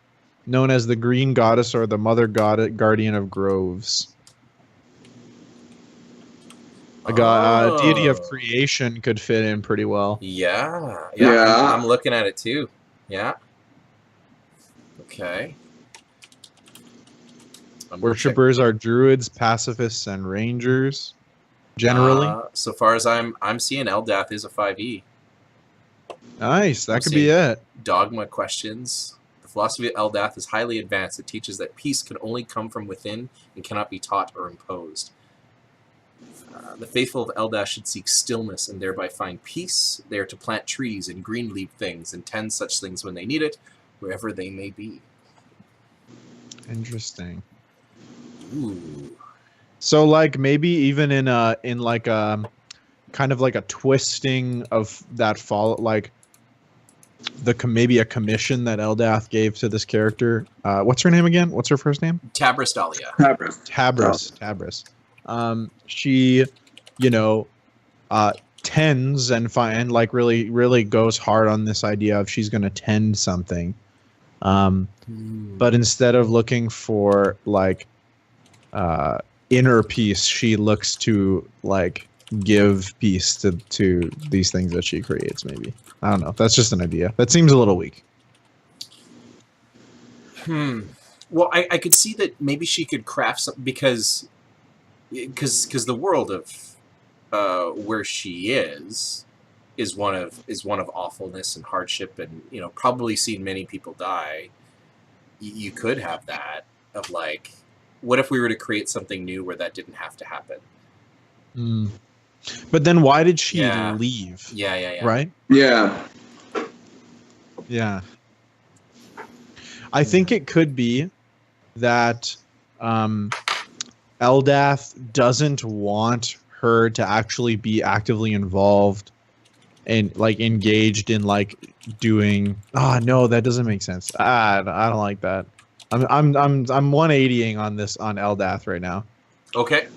known as the Green Goddess or the Mother Guardian of Groves. A deity of creation could fit in pretty well. Yeah. Yeah. I'm looking at it too. Yeah. Okay. Worshippers are druids, pacifists, and rangers. Generally, so far as I'm seeing, Eldath is a 5e. Nice. That could be it. Dogma questions. The philosophy of Eldath is highly advanced. It teaches that peace can only come from within and cannot be taught or imposed. The faithful of Eldath should seek stillness and thereby find peace. They are to plant trees and green leaf things and tend such things when they need it, wherever they may be. Interesting. Ooh. So, like, maybe even in like a kind of like a twisting of that fall, like maybe a commission that Eldath gave to this character. What's her name again? What's her first name? Tabris Dahlia. Tabris. She, tends and like really goes hard on this idea of she's going to tend something. But instead of looking for like inner peace, she looks to like give peace to these things that she creates. Maybe, I don't know. That's just an idea. That seems a little weak. Well, I could see that maybe she could craft something because the world of where she is one of awfulness and hardship, and probably seen many people die. You could have that of like, what if we were to create something new where that didn't have to happen? But then why did she leave? Yeah. Right? Yeah. Yeah. I think it could be that Eldath doesn't want her to actually be actively involved and like engaged in like doing. No, that doesn't make sense. I don't like that. I'm 180ing on this on Eldath right now. Okay.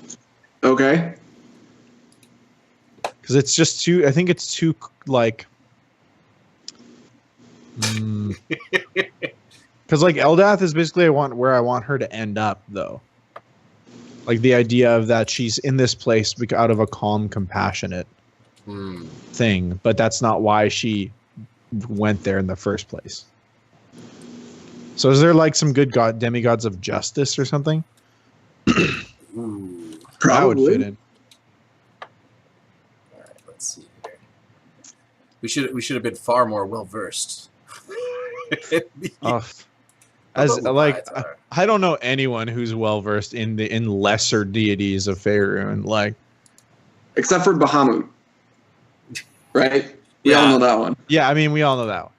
Because it's just too. I think it's too like. Because like Eldath is basically where I want her to end up though. Like the idea of that she's in this place out of a calm, compassionate thing, but that's not why she went there in the first place. So is there like some good demigods of justice or something? Probably. That would fit in. All right, let's see here. We should have been far more well versed. I don't know anyone who's well versed in lesser deities of Faerun, like except for Bahamut, right? We all know that one. Yeah, I mean we all know that one,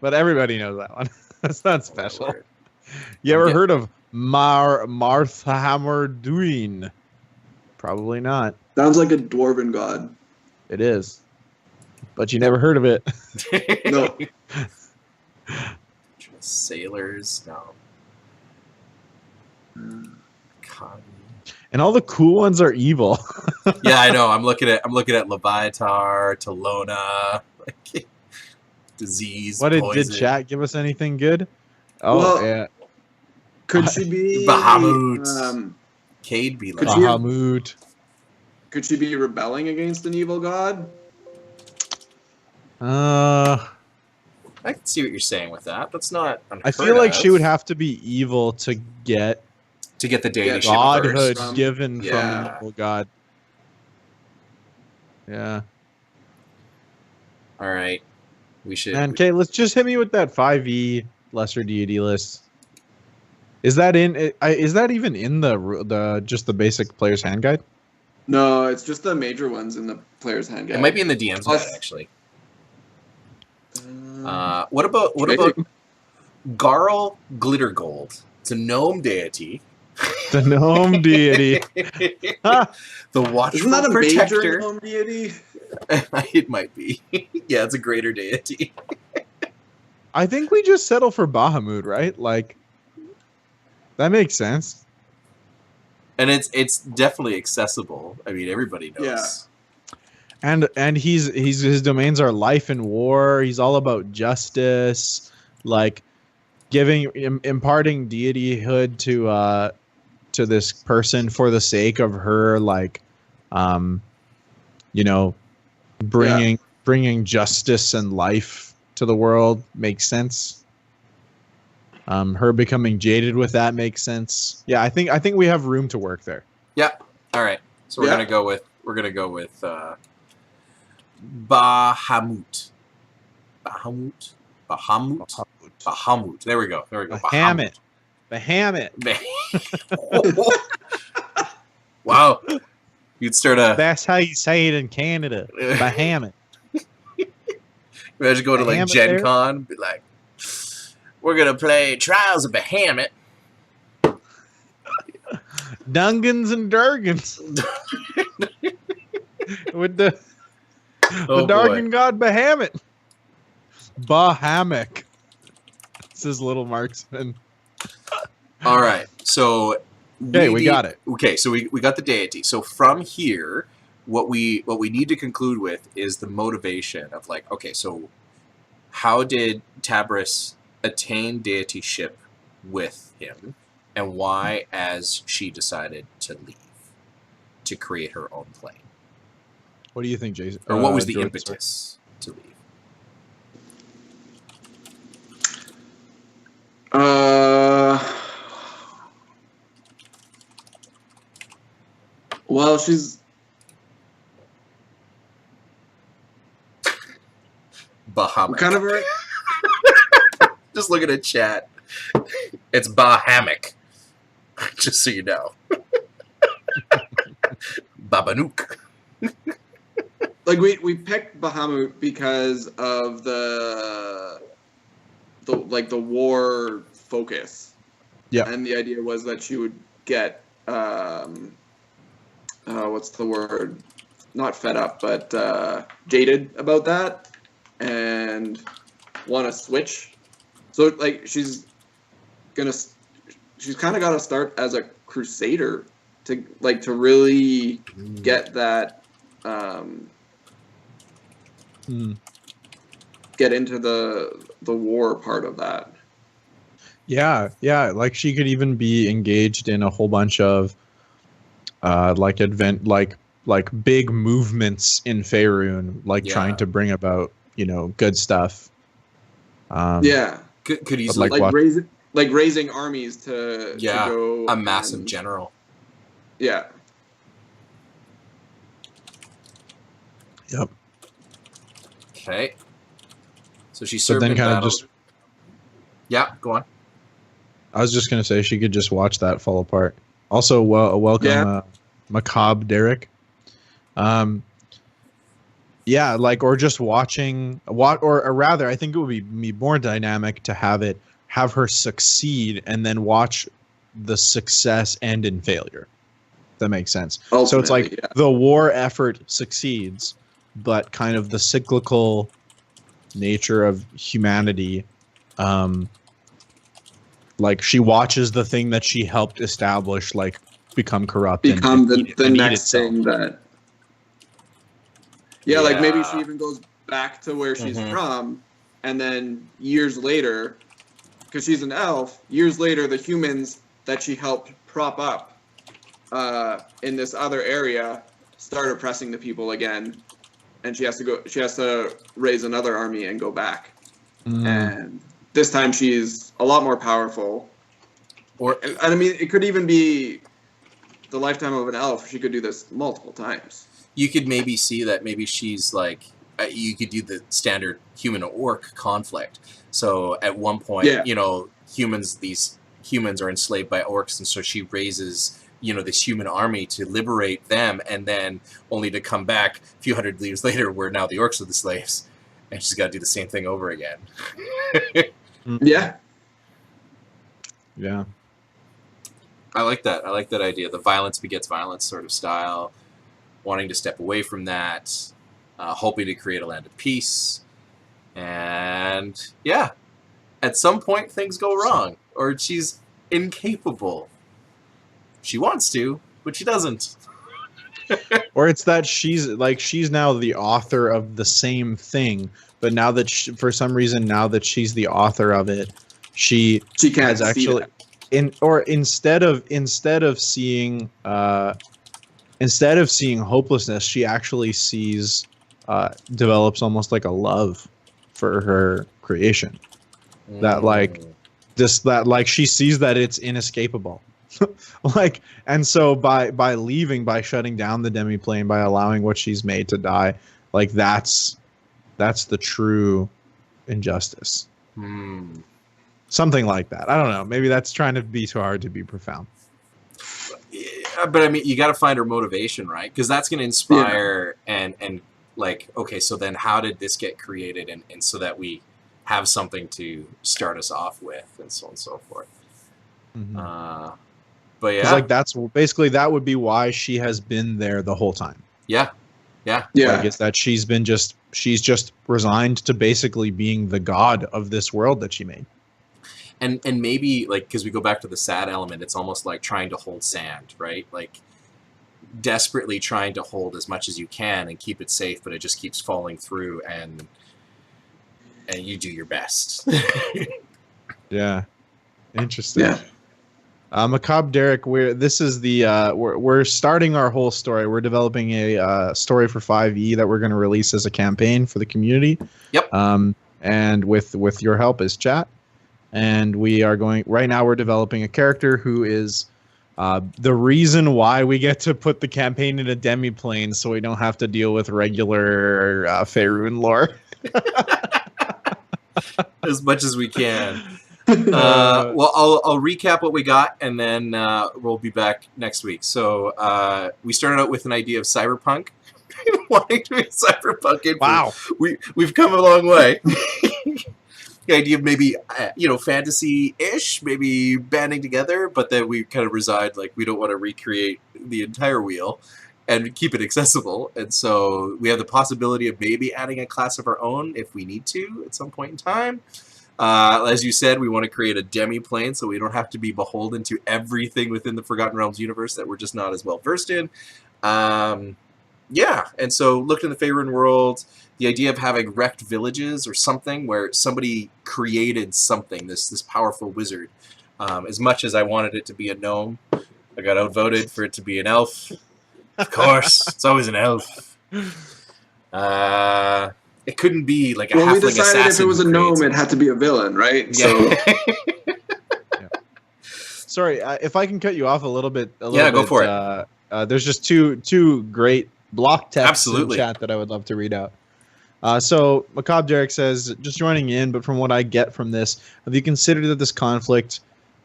but everybody knows that one. That's not special. You ever heard of Martha Hammerduin? Probably not. Sounds like a dwarven god. It is. But you never heard of it. No. Sailors, no. Kami. And all the cool ones are evil. Yeah, I know. I'm looking at Leviatar, Talona, like, disease. What did poison. chat give us anything good? Oh Well, yeah. Could she be Bahamut? Cade be like. Bahamut. Could she be rebelling against an evil god? I can see what you're saying with that. That's not. I feel like she would have to be evil to get the deity godhood first. given from Yeah. an evil god. Yeah. All right, we should. And okay, let's just hit me with that 5e lesser deity list. Is that in? Is that even in the just the basic player's hand guide? No, it's just the major ones in the player's hand guide. It might be in the DM's guide actually. What about Garl Glittergold? It's a gnome deity. The gnome deity. The watchful Isn't that a protector. major gnome deity? It might be. Yeah, it's a greater deity. I think we just settle for Bahamut, right? Like, that makes sense. And it's definitely accessible. I mean, everybody knows. Yeah. And his domains are life and war. He's all about justice, like imparting deityhood to this person for the sake of her, like, bringing justice and life to the world makes sense. Her becoming jaded with that makes sense. Yeah, I think we have room to work there. Yeah. All right. So we're gonna go with Bahamut. Bahamut. There we go. Bahamut. Wow. You'd start a. That's how you say it in Canada. Bahamut. Imagine going to like Gen Con, be like, we're gonna play Trials of Bahamut. Dungans and Durgans. With the Oh, Dargan god Bahamut. Bahamut. This is little marksman. All right, so we got it. Okay, so we got the deity. So from here, what we need to conclude with is the motivation of like, okay, so how did Tabris attain deityship with him, and why, as she decided to leave to create her own plane? What do you think, Jason? Or what was the Jordan, impetus to leave? Well, she's Bahamut. kind of her. Just looking at chat. It's Bahamut. Just so you know. Babanook. Like we picked Bahamut because of the war focus. Yeah. And the idea was that she would get what's the word? Not fed up, but jaded about that and want to switch. So like she's kind of got to start as a crusader to really get that get into the war part of that. Yeah, like she could even be engaged in a whole bunch of like big movements in Faerun, like trying to bring about, good stuff. Could easily raising armies to go a massive general. Yeah. Yep. Okay. So she served then in kind of battle. just. Yeah, go on. I was just gonna say she could just watch that fall apart. Also, welcome, Macabre Derek. Yeah, like, or just watching or rather, I think it would be more dynamic to have her succeed and then watch the success end in failure. If that makes sense. Ultimately, So it's like the war effort succeeds, but kind of the cyclical nature of humanity. Like she watches the thing that she helped establish, like become corrupt, become and the eat next itself. thing that. Yeah, like maybe she even goes back to where she's from, and then years later, because she's an elf, years later the humans that she helped prop up in this other area start oppressing the people again, and she has to raise another army and go back. And this time she's a lot more powerful. And I mean, it could even be the lifetime of an elf. She could do this multiple times. You could maybe see that maybe she's like, you could do the standard human-orc conflict. So at one point, these humans are enslaved by orcs, and so she raises, this human army to liberate them, and then only to come back a few hundred years later where now the orcs are the slaves, and she's got to do the same thing over again. Yeah. Yeah. I like that. I like that idea. The violence begets violence sort of style. Wanting to step away from that, hoping to create a land of peace. And yeah, at some point things go wrong, or she's incapable. She wants to, but she doesn't. Or it's that she's now the author of the same thing, but now that for some reason, now that she's the author of it, she can't actually instead of seeing hopelessness, she actually develops almost like a love for her creation. That she sees that it's inescapable. And so by leaving, by shutting down the demiplane, by allowing what she's made to die, like that's the true injustice. Something like that. I don't know. Maybe that's trying to be too hard to be profound. Yeah, but I mean, you got to find her motivation, right? Because that's going to inspire and like, okay, so then how did this get created, and so that we have something to start us off with, and so on and so forth. But yeah, like that's basically that would be why she has been there the whole time. Yeah. Like it's that she's just resigned to basically being the god of this world that she made. And maybe, like, because we go back to the sad element, it's almost like trying to hold sand, right? Like, desperately trying to hold as much as you can and keep it safe, but it just keeps falling through, and you do your best. Yeah. Interesting. Yeah. Macabre Derek, we're starting our whole story. We're developing a story for 5e that we're going to release as a campaign for the community. Yep. And with your help as chat. And right now we're developing a character who is the reason why we get to put the campaign in a demiplane, so we don't have to deal with regular Faerun lore. As much as we can. Well, I'll recap what we got, and then we'll be back next week. So we started out with an idea of cyberpunk. Wanting to be cyberpunk. Wow. We've come a long way. The idea of maybe, fantasy-ish, maybe banding together, but then we kind of reside, like, we don't want to recreate the entire wheel and keep it accessible. And so we have the possibility of maybe adding a class of our own if we need to at some point in time. As you said, we want to create a demi-plane so we don't have to be beholden to everything within the Forgotten Realms universe that we're just not as well versed in. Yeah, and so looked in the Faerun world, the idea of having wrecked villages or something where somebody created something, this powerful wizard. As much as I wanted it to be a gnome, I got outvoted for it to be an elf. Of course, it's always an elf. It couldn't be like a halfling assassin. We decided if it was a gnome, it had to be a villain, right? Yeah. So. Yeah. Sorry, if I can cut you off a little bit. Go for it. There's just two great block texts Absolutely. in chat that I would love to read out. So Macabre Derek says, just joining in, but from what I get from this, have you considered that this conflict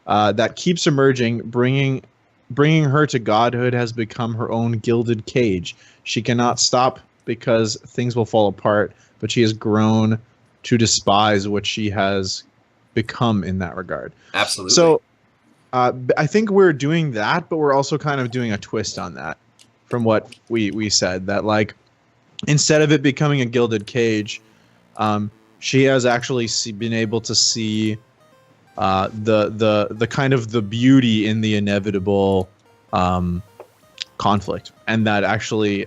that keeps emerging, bringing her to godhood, has become her own gilded cage? She cannot stop because things will fall apart, but she has grown to despise what she has become in that regard. Absolutely. So I think we're doing that, but we're also kind of doing a twist on that from what we said, that like instead of it becoming a gilded cage, she has actually been able to see the kind of the beauty in the inevitable conflict, and that actually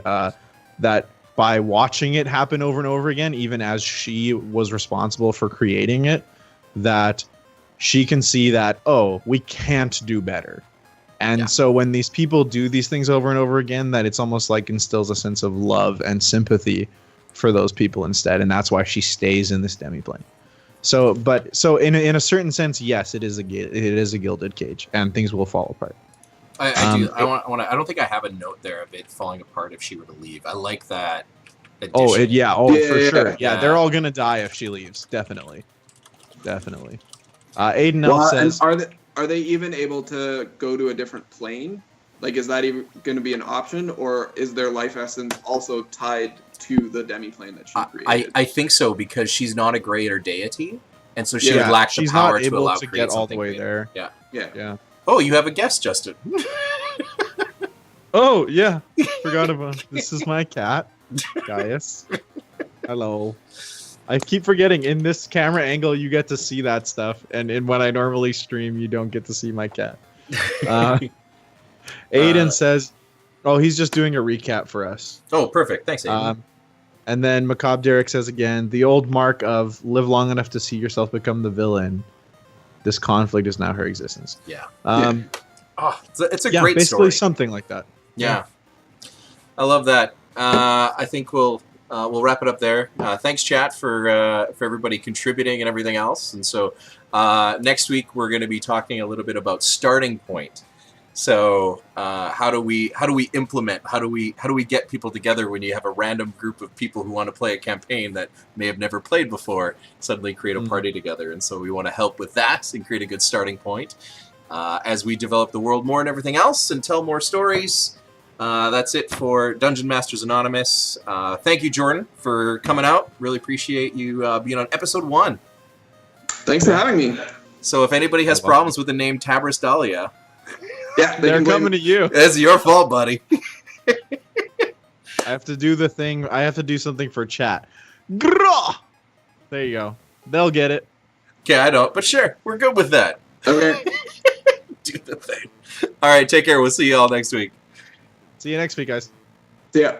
that by watching it happen over and over again, even as she was responsible for creating it, that she can see that, oh, we can't do better. And so when these people do these things over and over again, that it's almost like instills a sense of love and sympathy for those people instead, and that's why she stays in this demiplane. So in a certain sense, yes, it is a gilded cage, and things will fall apart. I don't think I have a note there of it falling apart if she were to leave. I like that. For sure. Yeah, they're all gonna die if she leaves. Definitely. Aiden L says, and are they even able to go to a different plane? Like, is that even going to be an option, or is their life essence also tied to the demiplane that she created? I think so, because she's not a greater deity, and so she would lack the power to allow to get all the way there. Yeah. Oh, you have a guest, Justin. Oh yeah, forgot about this. Is my cat, Gaius. Hello. I keep forgetting, in this camera angle you get to see that stuff, and when I normally stream you don't get to see my cat. Aiden says, oh, he's just doing a recap for us. Oh, perfect. Thanks, Aiden. And then Macabre Derek says again, the old mark of live long enough to see yourself become the villain. This conflict is now her existence. Yeah. It's a great basically story. Something like that. Yeah. I love that. I think we'll wrap it up there. Thanks, chat, for everybody contributing and everything else. And so next week we're going to be talking a little bit about starting point. So how do we implement? How do we get people together when you have a random group of people who want to play a campaign that may have never played before, suddenly create a party together? And so we want to help with that and create a good starting point as we develop the world more and everything else and tell more stories. That's it for Dungeon Masters Anonymous. Thank you, Jordan, for coming out. Really appreciate you being on episode 1. Thanks for having me. So if anybody has problems with the name Tabris Dahlia, they're coming to you. It's your fault, buddy. I have to do the thing. I have to do something for chat. Grah! There you go. They'll get it. Okay, I don't, but sure, we're good with that. Okay. Do the thing. All right, take care. We'll see you all next week. See you next week, guys. See ya.